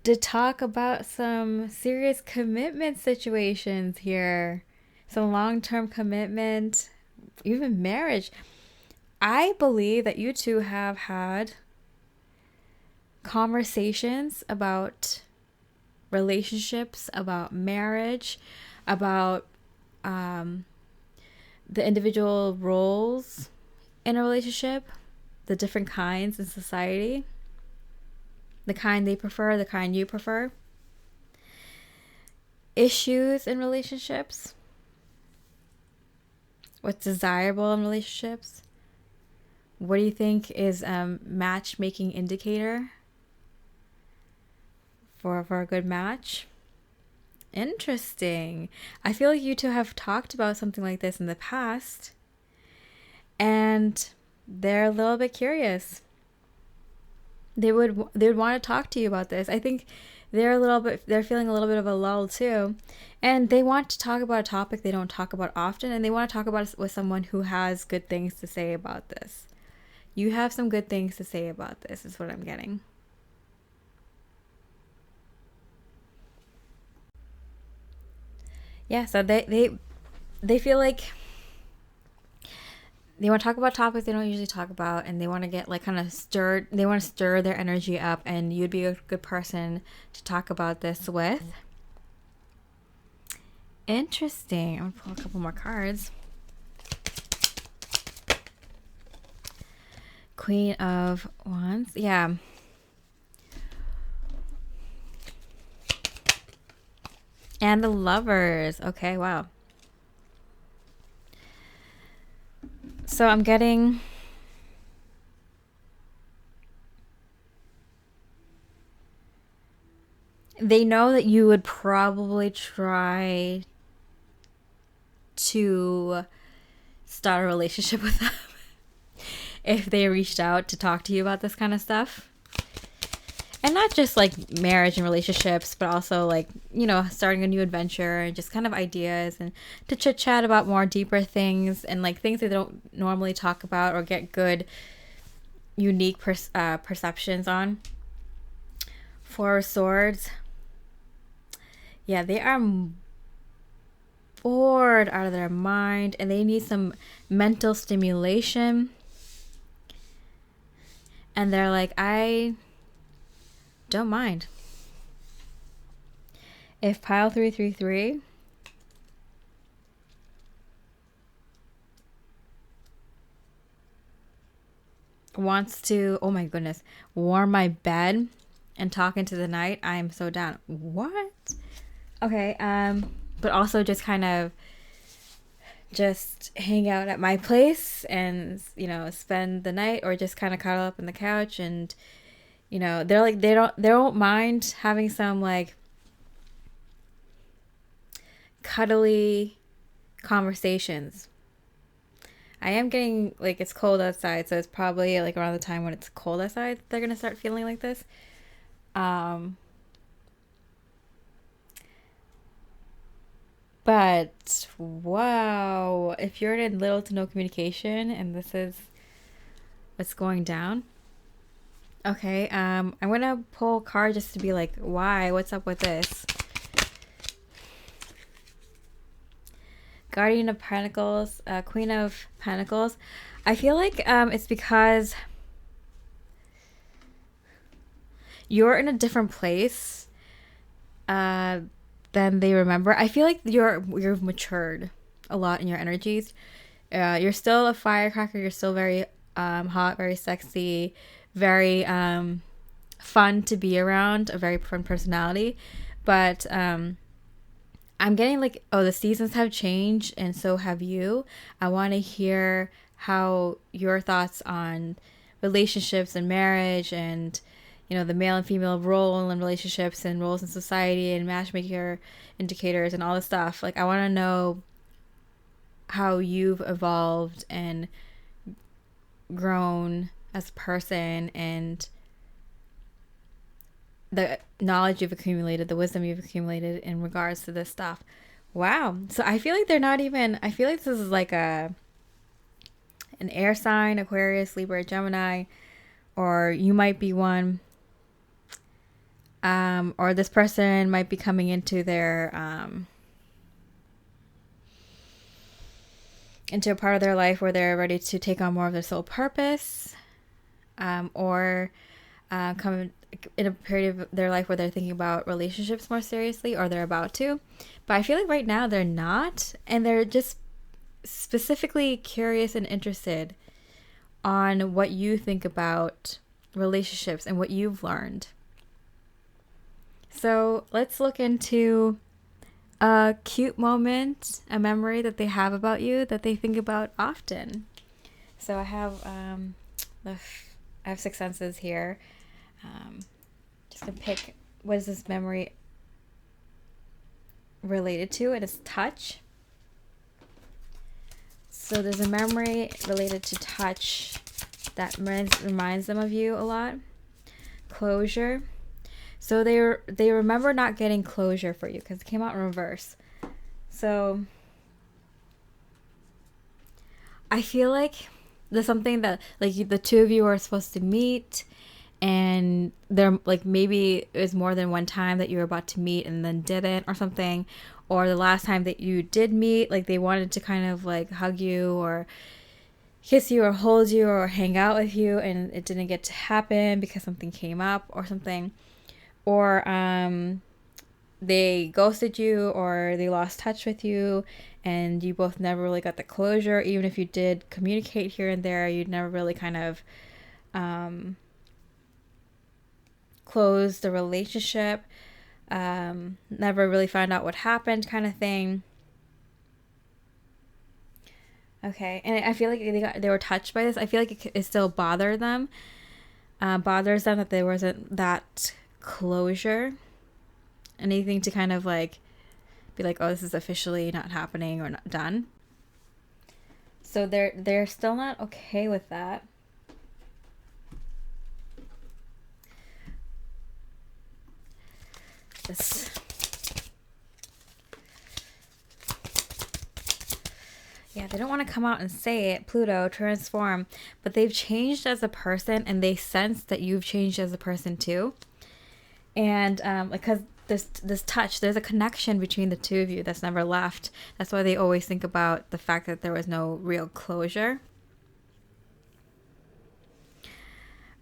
to talk about some serious commitment situations here. Some long-term commitment, even marriage. I believe that you two have had conversations about relationships, about marriage, about the individual roles in a relationship, the different kinds in society, the kind they prefer, the kind you prefer, issues in relationships, what's desirable in relationships. What do you think is a matchmaking indicator for a good match? Interesting. I feel like you two have talked about something like this in the past, and they're a little bit curious. They would want to talk to you about this. I think they're feeling a little bit of a lull too, and they want to talk about a topic they don't talk about often, and they want to talk about it with someone who has good things to say about this. You have some good things to say about this, is what I'm getting. Yeah, so they feel like they want to talk about topics they don't usually talk about, and they want to get like kind of stirred. They want to stir their energy up, and you'd be a good person to talk about this with. Interesting. I'm gonna pull a couple more cards. Queen of Wands. Yeah. And the Lovers. Okay, wow. So I'm getting they know that you would probably try to start a relationship with them if they reached out to talk to you about this kind of stuff. And not just like marriage and relationships, but also like, starting a new adventure and just kind of ideas, and to chit chat about more deeper things and like things they don't normally talk about or get good, unique perceptions on. Four of Swords. Yeah, they are bored out of their mind, and they need some mental stimulation. And they're like, I don't mind. If pile 333 wants to, oh my goodness, warm my bed and talk into the night, I am so down. What? Okay, but also just kind of just hang out at my place and, spend the night, or just kind of cuddle up on the couch, and they're like, they don't mind having some like cuddly conversations. I am getting like, it's cold outside, so it's probably like around the time when it's cold outside they're gonna start feeling like this. But wow, if you're in little to no communication and this is what's going down. Okay, I'm gonna pull a card just to be like, why? What's up with this? Guardian of Pentacles, Queen of Pentacles. I feel like it's because you're in a different place than they remember. I feel like you've matured a lot in your energies. You're still a firecracker. You're still very hot, very sexy, very fun to be around, a very fun personality. But I'm getting like, oh, the seasons have changed, and so have you. I want to hear how your thoughts on relationships and marriage, and the male and female role in relationships and roles in society and matchmaker indicators and all this stuff. Like, I want to know how you've evolved and grown as a person, and the knowledge you've accumulated, the wisdom you've accumulated in regards to this stuff. Wow. So I feel like they're not even, I feel like this is like an air sign, Aquarius, Libra, Gemini, or you might be one. Or this person might be coming into into a part of their life where they're ready to take on more of their soul purpose, or come in a period of their life where they're thinking about relationships more seriously, or they're about to. But I feel like right now they're not, and they're just specifically curious and interested on what you think about relationships and what you've learned. So let's look into a cute moment, a memory that they have about you that they think about often. So I have I have six senses here. Just gonna pick what is this memory related to, and it's touch. So there's a memory related to touch that reminds them of you a lot. Closure. So they remember not getting closure for you because it came out in reverse. So I feel like there's something that like the two of you are supposed to meet, and there like maybe it was more than one time that you were about to meet and then didn't or something, or the last time that you did meet, like they wanted to kind of like hug you or kiss you or hold you or hang out with you, and it didn't get to happen because something came up or something. Or they ghosted you, or they lost touch with you, and you both never really got the closure. Even if you did communicate here and there, you'd never really kind of close the relationship, never really find out what happened, kind of thing. Okay, and I feel like they were touched by this. I feel like it still bothers them that there wasn't that closure, anything to kind of like be like, oh, this is officially not happening or not done. So they're still not okay with that. This, yeah, they don't want to come out and say it. Pluto, transform, but they've changed as a person, and they sense that you've changed as a person too. And because this touch, there's a connection between the two of you that's never left. That's why they always think about the fact that there was no real closure.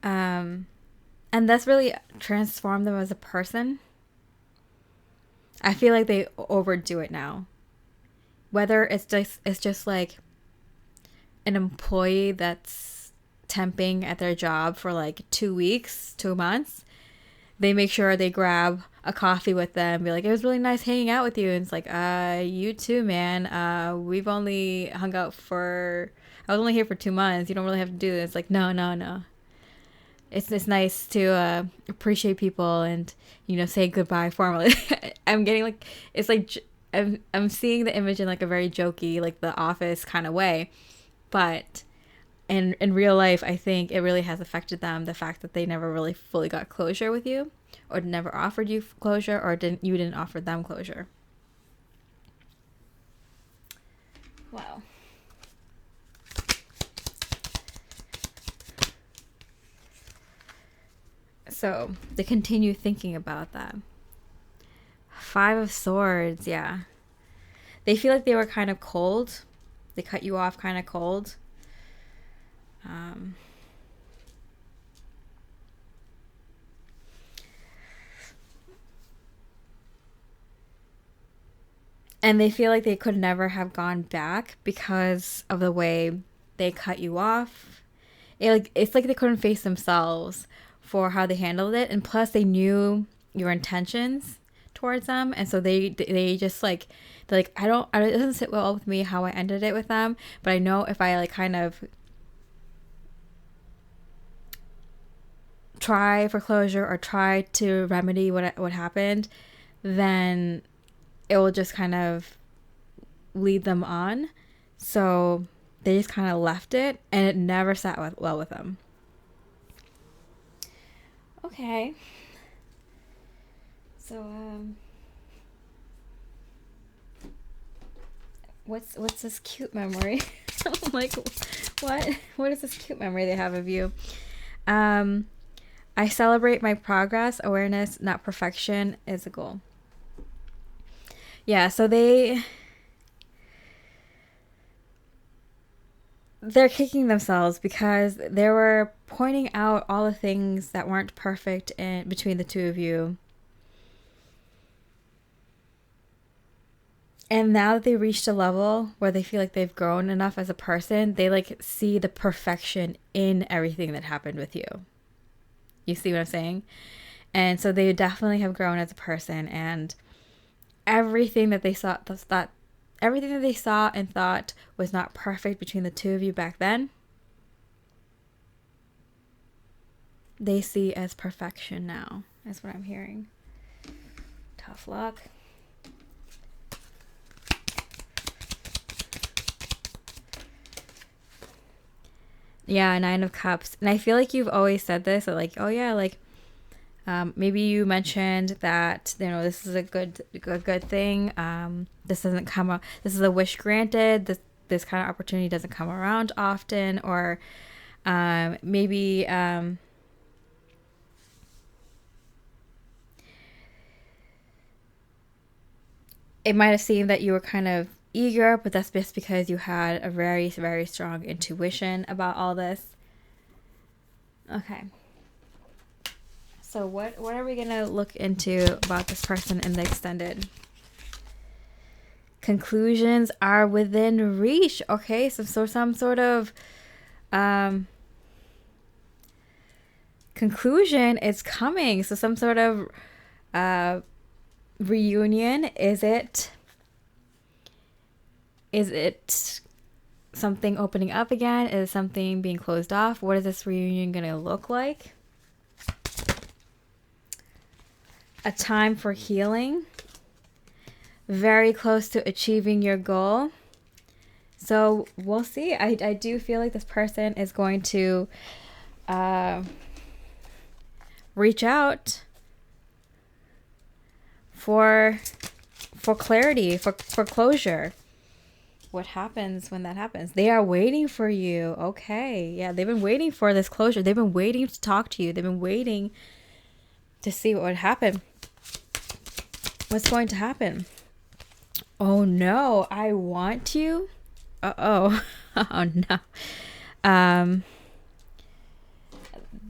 And that's really transformed them as a person. I feel like they overdo it now. Whether it's just like an employee that's temping at their job for like 2 weeks, 2 months, they make sure they grab a coffee with them, be like, it was really nice hanging out with you. And it's like, you too, man. We've only hung out I was only here for 2 months. You don't really have to do this. It's like, no. It's nice to appreciate people and, say goodbye formally. I'm getting like, it's like, I'm seeing the image in like a very jokey, like The Office kind of way. But in real life, I think it really has affected them, the fact that they never really fully got closure with you, or never offered you closure, or you didn't offer them closure. Wow. So they continue thinking about that. 5 of Swords, yeah. They feel like they were kind of cold. They cut you off kind of cold. And they feel like they could never have gone back because of the way they cut you off. It's like they couldn't face themselves for how they handled it, and plus they knew your intentions towards them, and so they just like, they're like, it doesn't sit well with me how I ended it with them, but I know if I like kind of try for closure or try to remedy what happened, then it will just kind of lead them on. So they just kind of left it, and it never sat well with them. Okay. So, what's this cute memory? I'm like, what is this cute memory they have of you? I celebrate my progress. Awareness, not perfection, is a goal. Yeah, so they're kicking themselves because they were pointing out all the things that weren't perfect in between the two of you. And now that they reached a level where they feel like they've grown enough as a person, they like see the perfection in everything that happened with you. You see what I'm saying? And so they definitely have grown as a person, and everything that they saw and thought was not perfect between the two of you back then, they see as perfection now. That's what I'm hearing. Tough luck. Yeah, Nine of Cups. And I feel like you've always said this, that like, oh yeah, like maybe you mentioned that, you know, this is a good thing. This doesn't come up. This is a wish granted. This kind of opportunity doesn't come around often, or maybe it might have seemed that you were kind of eager, but that's just because you had a very, very strong intuition about all this. Okay. So what are we going to look into about this person in the extended? Conclusions are within reach. Okay, so some sort of conclusion is coming. So some sort of reunion. Is it something opening up again? Is something being closed off? What is this reunion going to look like? A time for healing. Very close to achieving your goal. So we'll see. I do feel like this person is going to reach out for clarity, for closure. What happens when that happens? They are waiting for you. Okay. Yeah, they've been waiting for this closure. They've been waiting to talk to you. They've been waiting to see what would happen. What's going to happen? Oh no, I want you. Uh-oh. Oh no.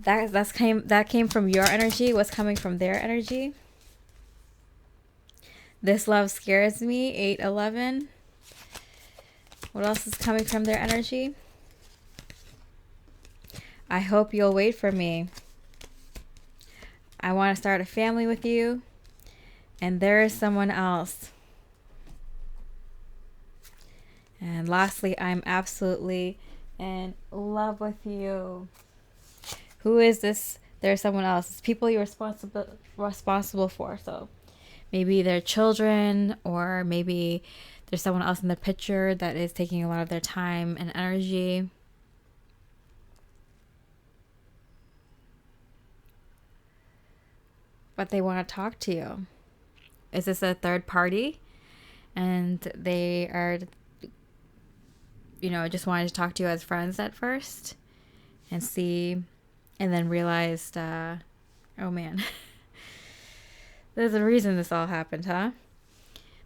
That came from your energy. What's coming from their energy? This love scares me. 8-11. What else is coming from their energy? I hope you'll wait for me. I want to start a family with you. And there is someone else. And lastly, I'm absolutely in love with you. Who is this? There's someone else. It's people you're responsible for. So maybe they're children, or maybe there's someone else in the picture that is taking a lot of their time and energy. But they want to talk to you. Is this a third party? And they are, just wanted to talk to you as friends at first and see, and then realized, oh man, there's a reason this all happened, huh?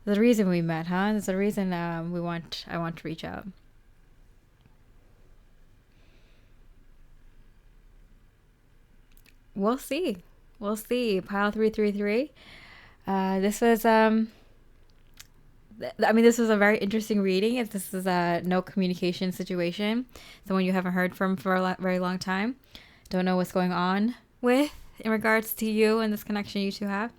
There's a reason we met, huh? There's a reason I want to reach out. We'll see. Pile 333. This was this was a very interesting reading. This is a no communication situation. Someone you haven't heard from for a very long time. Don't know what's going on with in regards to you and this connection you two have.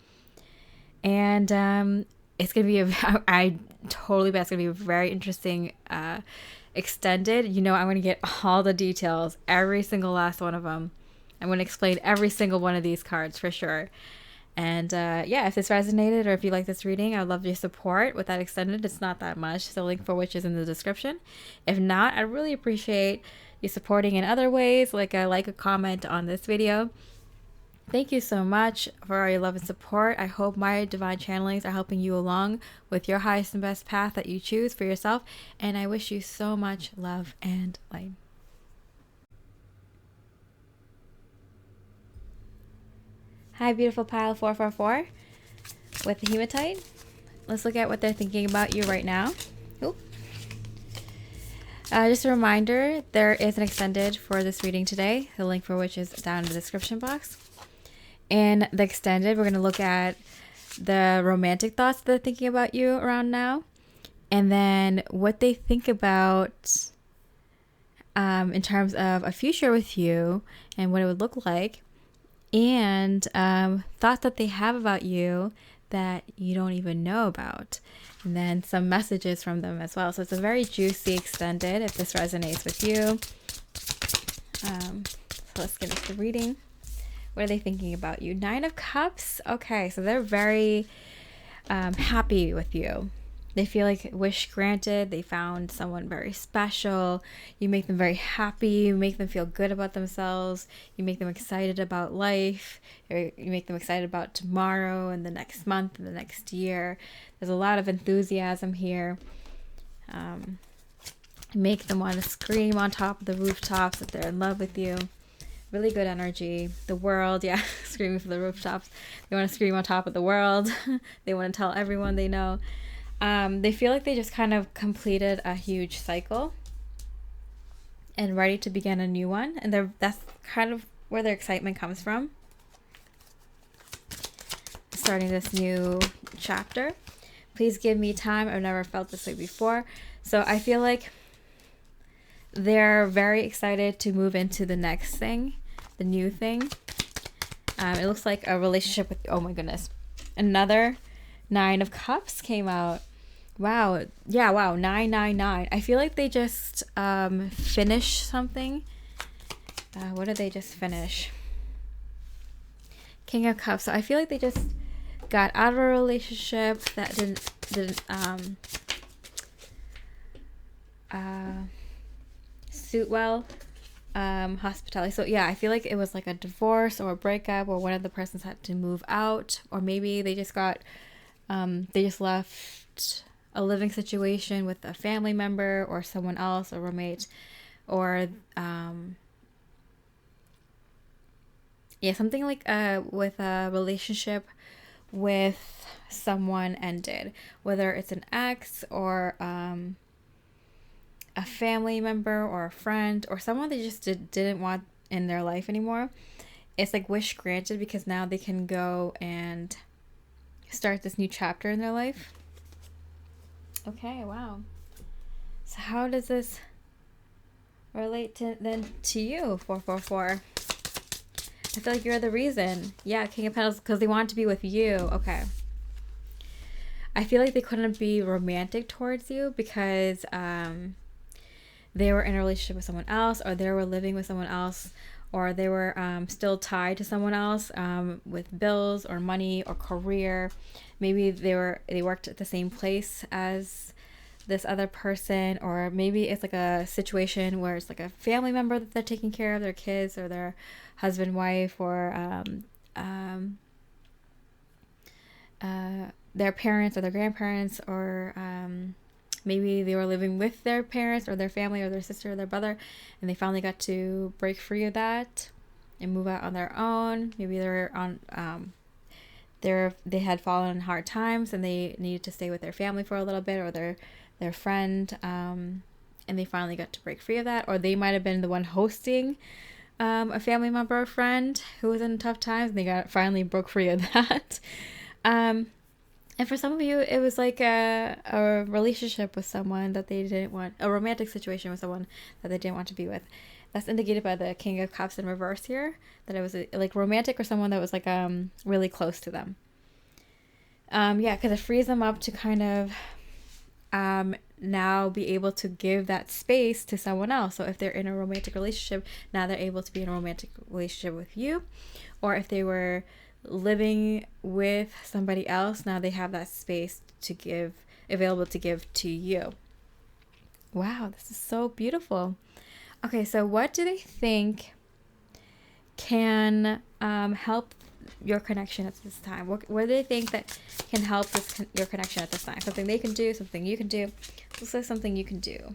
And it's going to be I totally bet it's going to be a very interesting extended. I'm going to get all the details, every single last one of them. I'm going to explain every single one of these cards for sure. And if this resonated, or if you like this reading, I would love your support with that extended. It's not that much. The link for which is in the description. If not, I really appreciate you supporting in other ways, like a comment on this video. Thank you so much for all your love and support. I hope my divine channelings are helping you along with your highest and best path that you choose for yourself. And I wish you so much love and light. Hi, beautiful pile 444 with the Hematite. Let's look at what they're thinking about you right now. Oop. Just a reminder, there is an extended for this reading today, the link for which is down in the description box. In the extended, we're going to look at the romantic thoughts that they're thinking about you around now, and then what they think about in terms of a future with you and what it would look like, and thoughts that they have about you that you don't even know about, and then some messages from them as well. So it's a very juicy extended if this resonates with you. So let's get into the reading. What are they thinking about you? 9 of Cups. Okay, so they're very happy with you. They feel like wish granted. They found someone very special. You make them very happy. You make them feel good about themselves. You make them excited about life. You make them excited about tomorrow and the next month and the next year. There's a lot of enthusiasm here. Make them want to scream on top of the rooftops that they're in love with you. Really good energy. The world, yeah, screaming from the rooftops. They want to scream on top of the world. They want to tell everyone they know. They feel like they just kind of completed a huge cycle and ready to begin a new one. And that's kind of where their excitement comes from. Starting this new chapter. Please give me time. I've never felt this way before. So I feel like they're very excited to move into the next thing, the new thing. It looks like a relationship with, oh my goodness, another 9 of Cups came out. Wow. Yeah, wow. 999. I feel like they just finished something. What did they just finish? King of Cups. So I feel like they just got out of a relationship that didn't suit well. Hospitality. So yeah, I feel like it was like a divorce or a breakup, or one of the persons had to move out, or maybe they just got they just left a living situation with a family member or someone else, a roommate, or yeah, something like with a relationship with someone ended, whether it's an ex or a family member or a friend or someone they just didn't want in their life anymore. It's like wish granted, because now they can go and start this new chapter in their life. Okay, wow. So how does this relate to you, 444? I feel like you're the reason. Yeah, King of Pentacles, because they want to be with you. Okay. I feel like they couldn't be romantic towards you because they were in a relationship with someone else, or they were living with someone else, or they were still tied to someone else with bills or money or career. Maybe they worked at the same place as this other person, or maybe it's like a situation where it's like a family member that they're taking care of, their kids or their husband, wife, or their parents or their grandparents, or maybe they were living with their parents or their family or their sister or their brother, and they finally got to break free of that and move out on their own. Maybe they're on they had fallen in hard times and they needed to stay with their family for a little bit, or their friend, and they finally got to break free of that. Or they might have been the one hosting a family member or friend who was in tough times, and they finally broke free of that. And for some of you, it was like a relationship with someone that they didn't want, a romantic situation with someone that they didn't want to be with. That's indicated by the King of Cups in reverse here, that it was like romantic or someone that was like really close to them. Yeah, because it frees them up to kind of now be able to give that space to someone else. So if they're in a romantic relationship, now they're able to be in a romantic relationship with you. Or if they were living with somebody else, now they have that space to give, available to give to you. Wow, this is so beautiful. Okay, so what do they think can help your connection at this time? What do they think that can help your connection at this time? Something they can do, something you can do. Looks like something you can do.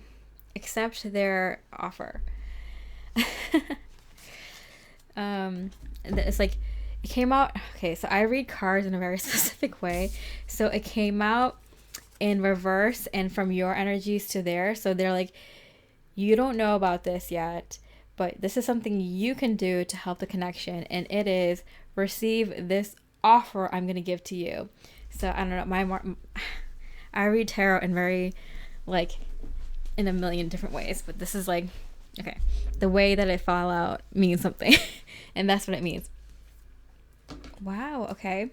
Accept their offer. It's like, it came out, okay, so I read cards in a very specific way. So it came out in reverse and from your energies to theirs. So they're like, you don't know about this yet, but this is something you can do to help the connection, and it is receive this offer I'm going to give to you. So I don't know, I read tarot in very, like, in a million different ways, but this is like, okay, the way that it fall out means something. And that's what it means. Wow, okay.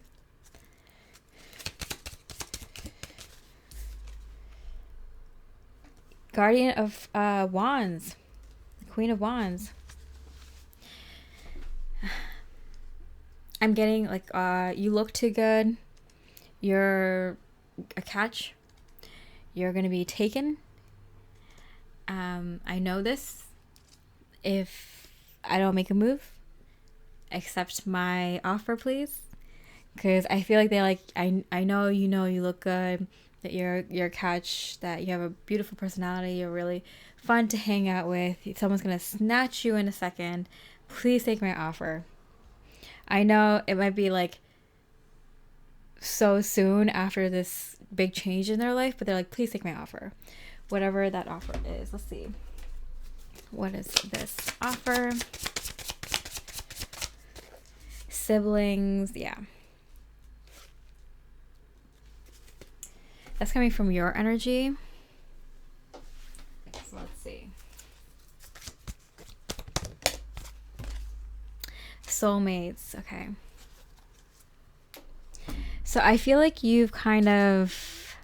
Guardian of Wands. Queen of Wands. I'm getting like, you look too good. You're a catch. You're going to be taken. I know this. If I don't make a move, accept my offer, please. Because I feel like they're like, I know you look good, that you're a catch, that you have a beautiful personality, you're really fun to hang out with. Someone's going to snatch you in a second. Please take my offer. I know it might be like so soon after this big change in their life, but they're like, please take my offer. Whatever that offer is. Let's see. What is this offer? Siblings. Yeah. That's coming from your energy. So let's see. Soulmates. Okay. So I feel like you've kind of...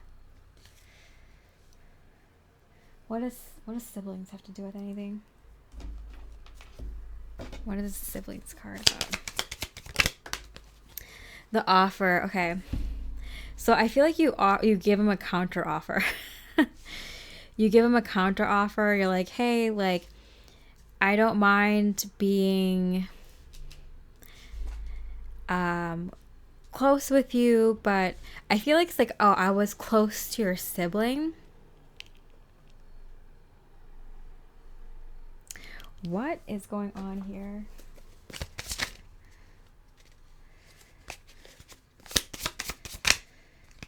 What does siblings have to do with anything? What is the siblings card about? The offer. Okay. So I feel like you give them a counter offer. You give them a counter offer. You're like, hey, like, I don't mind being close with you, but I feel like it's like, oh, I was close to your sibling. What is going on here?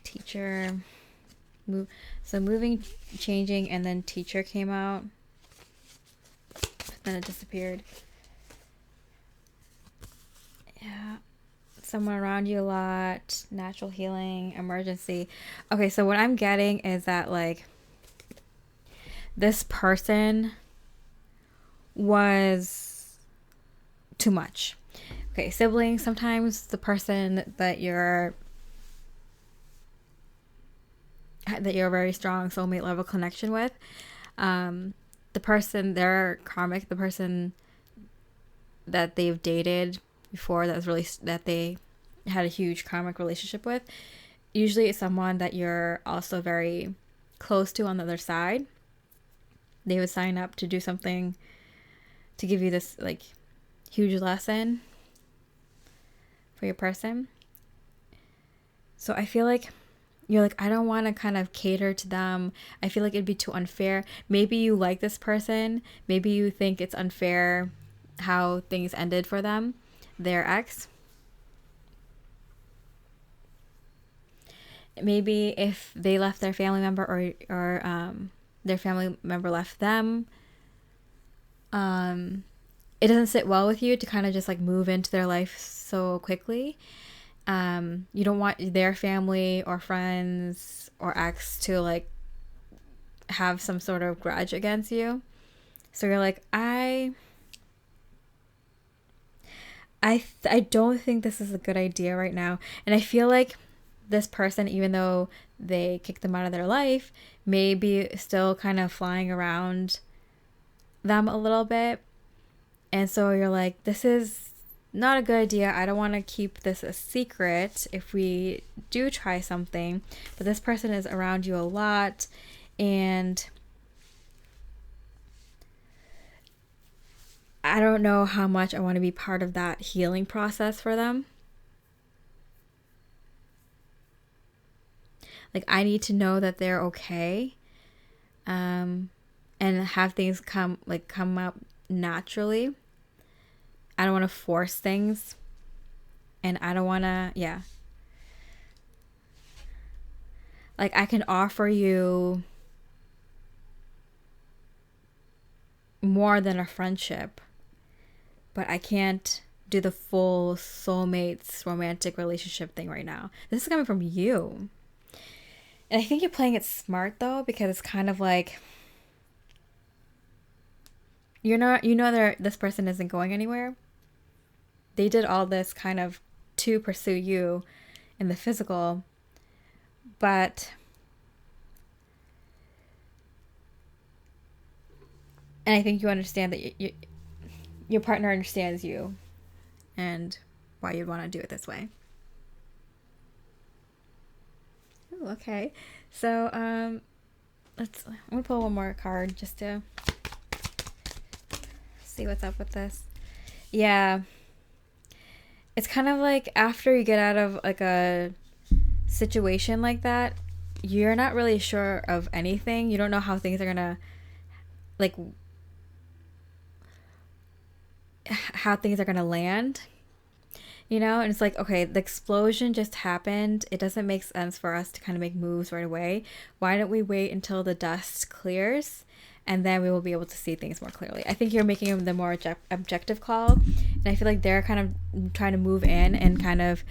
Teacher. So moving, changing, and then teacher came out. Then it disappeared. Yeah. Someone around you a lot. Natural healing. Emergency. Okay, so what I'm getting is that, like, this person was too much. Okay, siblings, sometimes the person that you're a very strong soulmate level connection with, the person, they're karmic, the person that they've dated before that they had a huge karmic relationship with, usually it's someone that you're also very close to on the other side. They would sign up to do something to give you this, like, huge lesson for your person. So I feel like you're like, I don't want to kind of cater to them. I feel like it'd be too unfair. Maybe you like this person. Maybe you think it's unfair how things ended for them, their ex. Maybe if they left their family member or their family member left them, it doesn't sit well with you to kind of just like move into their life so quickly. You don't want their family or friends or ex to like have some sort of grudge against you. So you're like, I don't think this is a good idea right now. And I feel like this person, even though they kicked them out of their life, may be still kind of flying around them a little bit. And so you're like, this is not a good idea. I don't want to keep this a secret if we do try something. But this person is around you a lot, and I don't know how much I want to be part of that healing process for them. Like, I need to know that they're okay, and have things come up naturally. I don't want to force things, and I don't want to, yeah. Like, I can offer you more than a friendship, but I can't do the full soulmates romantic relationship thing right now. This is coming from you. And I think you're playing it smart though, because it's kind of like you're not, this person isn't going anywhere. They did all this kind of to pursue you in the physical, but and I think you understand that your partner understands you and why you'd want to do it this way. Ooh, okay. So I'm gonna pull one more card just to see what's up with this. Yeah. It's kind of like after you get out of like a situation like that, you're not really sure of anything. You don't know how things are gonna, like, how things are gonna land, and it's like, okay, the explosion just happened. It doesn't make sense for us to kind of make moves right away. Why don't we wait until the dust clears, and then we will be able to see things more clearly? I think you're making the more objective call, and I feel like they're kind of trying to move in and kind of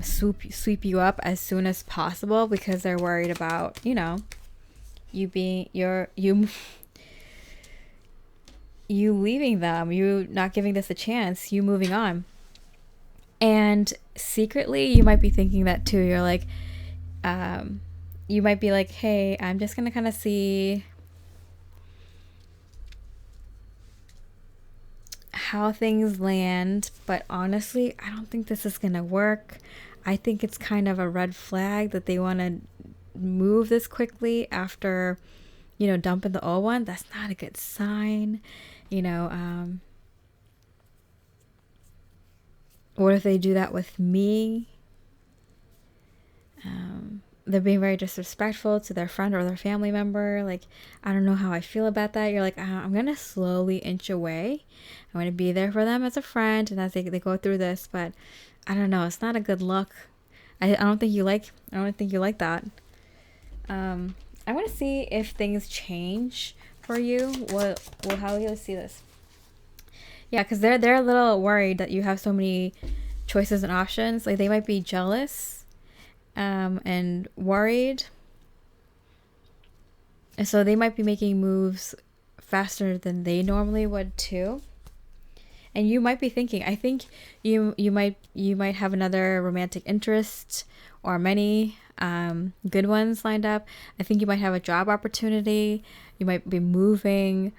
sweep you up as soon as possible, because they're worried about you being you leaving them, you not giving this a chance, you moving on. And secretly you might be thinking that too. You're like, you might be like, hey, I'm just gonna kind of see how things land, but honestly, I don't think this is gonna work. I think it's kind of a red flag that they want to move this quickly after dumping the old one. That's not a good sign. What if they do that with me? They're being very disrespectful to their friend or their family member. Like, I don't know how I feel about that. You're like, I'm going to slowly inch away. I'm going to be there for them as a friend and as they go through this. But I don't know. It's not a good look. I don't think you like that. I want to see if things change for you. How will you see this? Yeah, because they're a little worried that you have so many choices and options. Like, they might be jealous, and worried, and so they might be making moves faster than they normally would too. And you might be thinking, I think you might have another romantic interest, or many good ones lined up. I think you might have a job opportunity. You might be moving.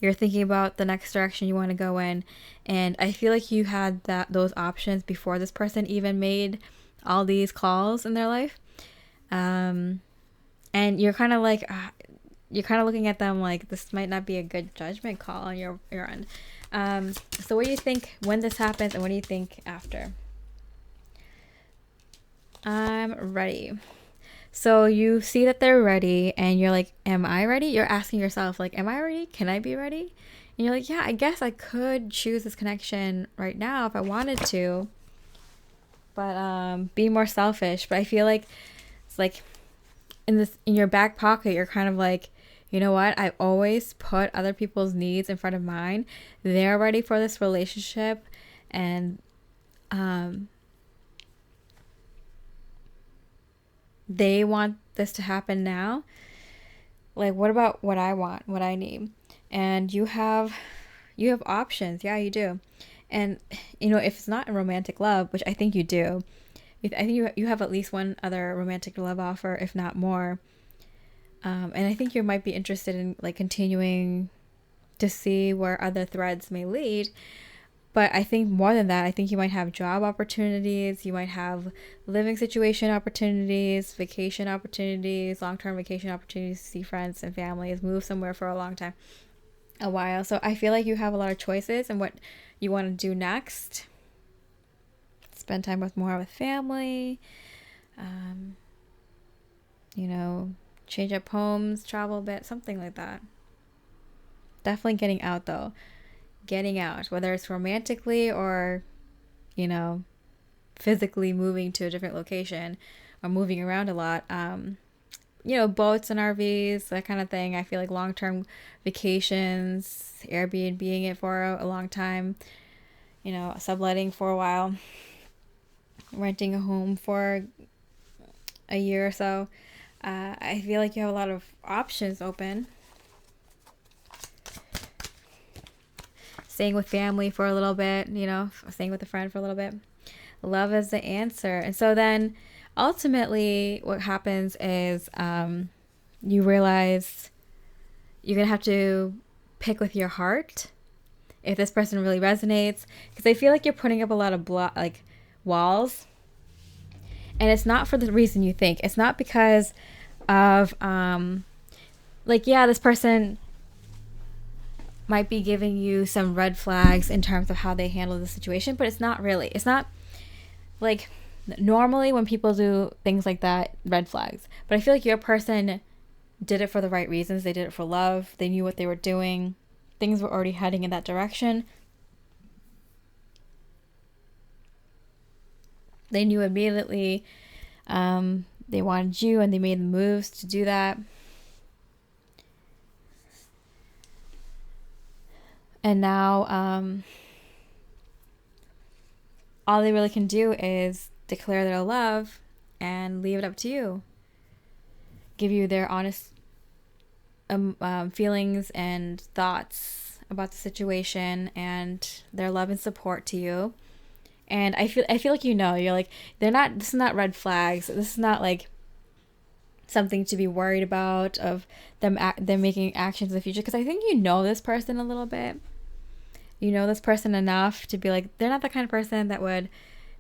You're thinking about the next direction you want to go in, and I feel like you had those options before this person even made all these calls in their life. And you're kind of like, you're kind of looking at them like this might not be a good judgment call on your end. So what do you think when this happens, and what do you think after? I'm ready. So you see that they're ready, and you're like, am I ready? You're asking yourself, like, am I ready? Can I be ready? And you're like, yeah, I guess I could choose this connection right now if I wanted to, but be more selfish. But I feel like it's like in your back pocket, you're kind of like, you know what? I always put other people's needs in front of mine. They're ready for this relationship, and they want this to happen now. Like, what about what I want, what I need? And you have options. Yeah, you do. And if it's not a romantic love, which I think you do, I think you have at least one other romantic love offer, if not more. And I think you might be interested in like continuing to see where other threads may lead. But I think more than that, I think you might have job opportunities, you might have living situation opportunities, vacation opportunities, long-term vacation opportunities to see friends and families, move somewhere for a long time, a while. So I feel like you have a lot of choices and what you want to do next. Spend time with family, change up homes, travel a bit, something like that. Definitely getting out though. Getting out, whether it's romantically or, physically moving to a different location or moving around a lot. Boats and RVs, that kind of thing. I feel like long-term vacations, Airbnb-ing it for a long time, subletting for a while, renting a home for a year or so. I feel like you have a lot of options open. Staying with family for a little bit, staying with a friend for a little bit. Love is the answer. And so then ultimately what happens is you realize you're going to have to pick with your heart if this person really resonates. Because I feel like you're putting up a lot of walls. And it's not for the reason you think. It's not because of, this person might be giving you some red flags in terms of how they handle the situation, but it's not really. It's not like normally when people do things like that, red flags. But I feel like your person did it for the right reasons. They did it for love. They knew what they were doing. Things were already heading in that direction. They knew immediately they wanted you, and they made the moves to do that. And now all they really can do is declare their love and leave it up to you. Give you their honest feelings and thoughts about the situation and their love and support to you. And I feel like you're like, this is not red flags. This is not like something to be worried about of them making actions in the future. Because I think this person a little bit. You know this person enough to be like, they're not the kind of person that would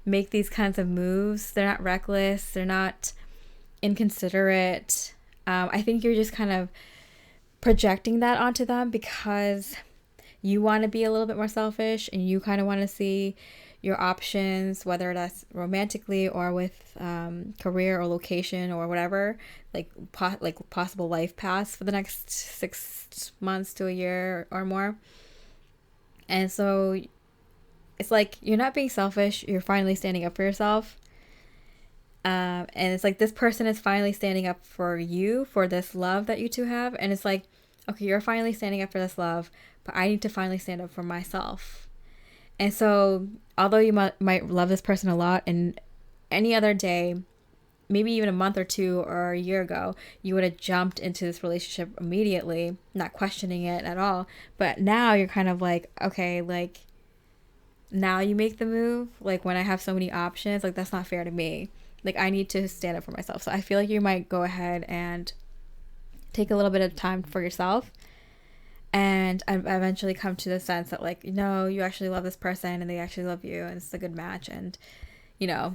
make these kinds of moves. They're not reckless. They're not inconsiderate. I think you're just kind of projecting that onto them because you want to be a little bit more selfish and you kind of want to see your options, whether that's romantically or with career or location or whatever, like possible life paths for the next 6 months to a year or more. And so it's like you're not being selfish. You're finally standing up for yourself. And it's like this person is finally standing up for you, for this love that you two have. And it's like, okay, you're finally standing up for this love, but I need to finally stand up for myself. And so although you might love this person a lot, and any other day, maybe even a month or two or a year ago, you would have jumped into this relationship immediately, not questioning it at all. But now you're kind of like, okay, like now you make the move. Like when I have so many options, like that's not fair to me. Like I need to stand up for myself. So I feel like you might go ahead and take a little bit of time for yourself and eventually come to the sense that like, you actually love this person and they actually love you and it's a good match, and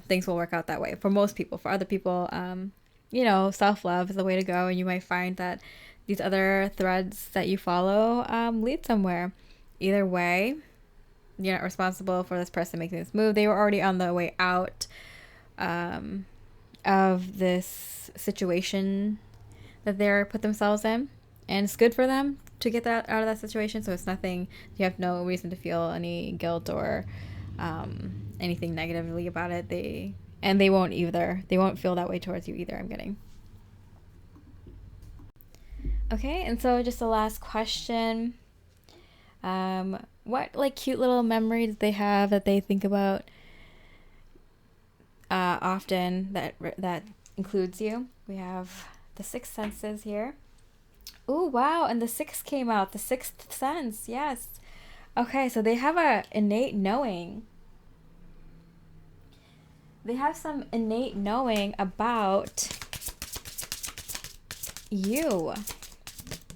things will work out that way for most people. For other people, self-love is the way to go, and you might find that these other threads that you follow lead somewhere. Either way, you're not responsible for this person making this move. They were already on the way out of this situation that they're put themselves in, and it's good for them to get that out of that situation. So it's nothing, you have no reason to feel any guilt or anything negatively about it. They won't either. They won't feel that way towards you either, I'm getting. Okay, and so just the last question. What like cute little memories they have that they think about often that includes you? We have the sixth senses here. Oh wow, and the sixth came out. The sixth sense, yes. Okay, so they have a innate knowing. They have some innate knowing about you.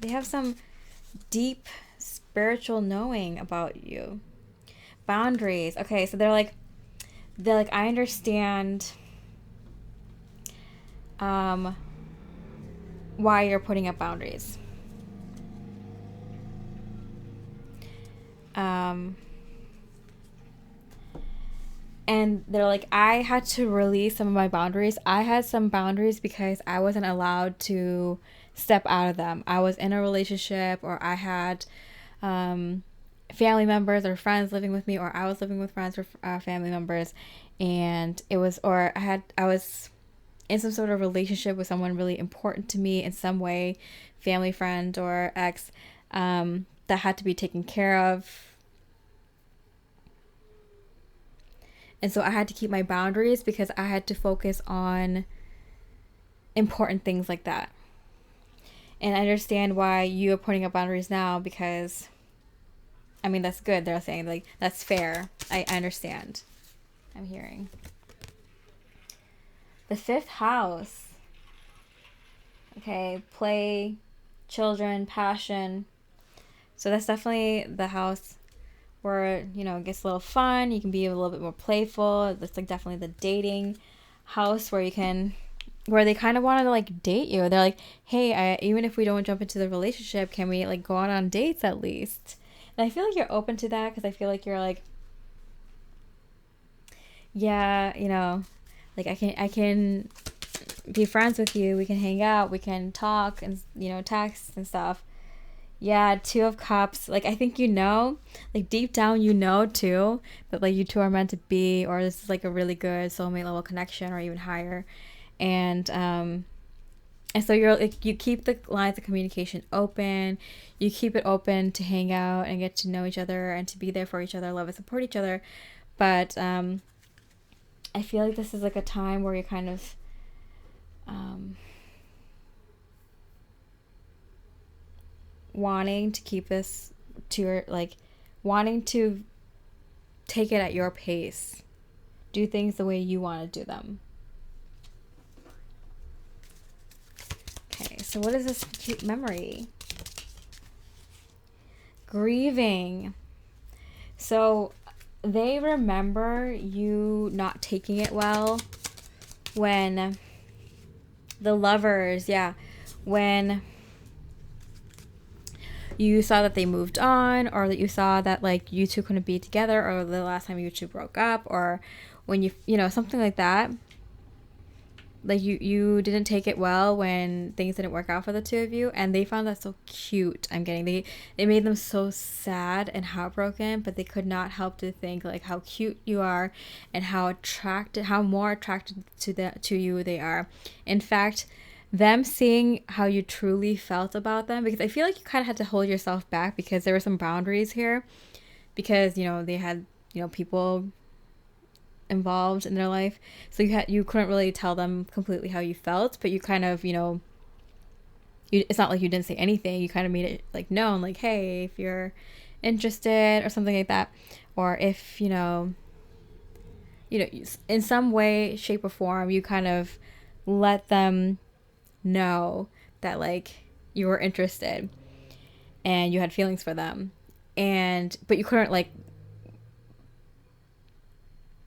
They have some deep spiritual knowing about you. Boundaries. Okay, so they're like, I understand why you're putting up boundaries. And they're like, I had to release some of my boundaries. I had some boundaries because I wasn't allowed to step out of them. I was in a relationship, or I had family members or friends living with me, or I was living with friends or family members, and I was in some sort of relationship with someone really important to me in some way, family, friend, or ex, that had to be taken care of. And so I had to keep my boundaries because I had to focus on important things like that. And I understand why you are putting up boundaries now, because, I mean, that's good. They're saying, like, that's fair. I understand. I'm hearing. The 5th house. Okay, play, children, passion. So that's definitely the house where, you know, it gets a little fun. You can be a little bit more playful. That's like definitely the dating house where they kind of want to like date you. They're like, hey, even if we don't jump into the relationship, can we like go out on dates at least? And I feel like you're open to that, because I feel like you're like, yeah, you know, like I can be friends with you. We can hang out. We can talk and, you know, text and stuff. Yeah, 2 of Cups. Like, I think, you know, like deep down, you know, too, that like you two are meant to be, or this is like a really good soulmate level connection, or even higher. And so you're like, you keep the lines of communication open. You keep it open to hang out and get to know each other and to be there for each other, love and support each other. But I feel like this is like a time where you're kind of wanting to keep this to your, like, wanting to take it at your pace, do things the way you want to do them. Okay, so what is this cute memory? Grieving. So they remember you not taking it well when the Lovers, yeah, when you saw that they moved on, or that you saw that like you two couldn't be together, or the last time you two broke up, or when you know, something like that. Like you didn't take it well when things didn't work out for the two of you, and they found that so cute. They made them so sad and heartbroken, but they could not help to think like how cute you are, and how more attracted to you they are. In fact, them seeing how you truly felt about them, because I feel like you kind of had to hold yourself back because there were some boundaries here, because, you know, they had, you know, people involved in their life, so you couldn't really tell them completely how you felt, but you kind of, you know, it's not like you didn't say anything. You kind of made it like known, like, hey, if you're interested or something like that, or if you know, in some way, shape, or form, you kind of let them know that like you were interested and you had feelings for them, but you couldn't like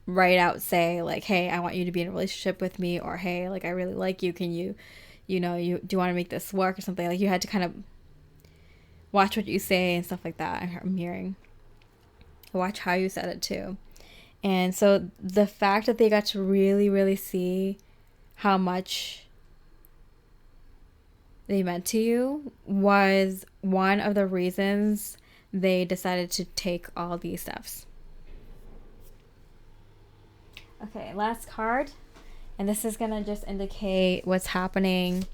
right out say like, hey, I want you to be in a relationship with me, or hey, like I really like you, can you do you want to make this work, or something. Like, you had to kind of watch what you say and stuff like that. I'm hearing, watch how you said it too. And so the fact that they got to really, really see how much they meant to you was one of the reasons they decided to take all these steps. Okay, last card. And this is going to just indicate what's happening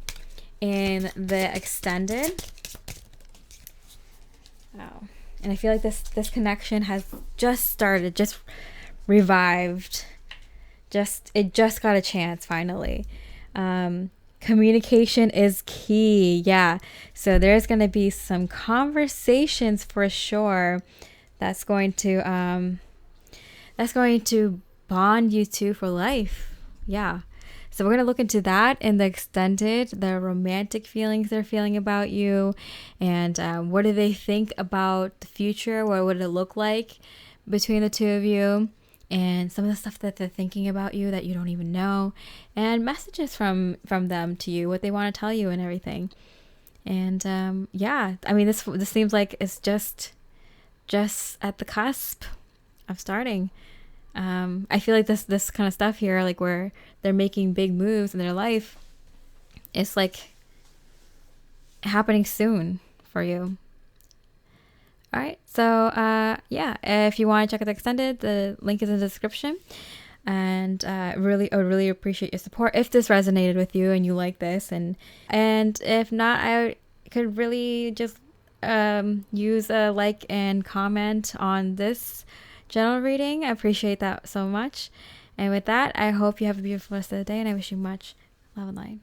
in the extended. Oh. And I feel like this connection has just started, just revived. It just got a chance finally. Communication is key. Yeah. So there's going to be some conversations for sure that's going to bond you two for life. Yeah. So we're going to look into that in the extended, the romantic feelings they're feeling about you, and what do they think about the future? What would it look like? between the two of you, and some of the stuff that they're thinking about you that you don't even know, and messages from them to you, what they want to tell you and everything. And yeah, I mean, this seems like it's just at the cusp of starting. I feel like this kind of stuff here, like where they're making big moves in their life, it's like happening soon for you. All right, so yeah, if you want to check out the extended, the link is in the description. And I would really appreciate your support if this resonated with you and you like this, and if not, I could really just use a like and comment on this general reading. I appreciate that so much. And with that, I hope you have a beautiful rest of the day, and I wish you much love and light.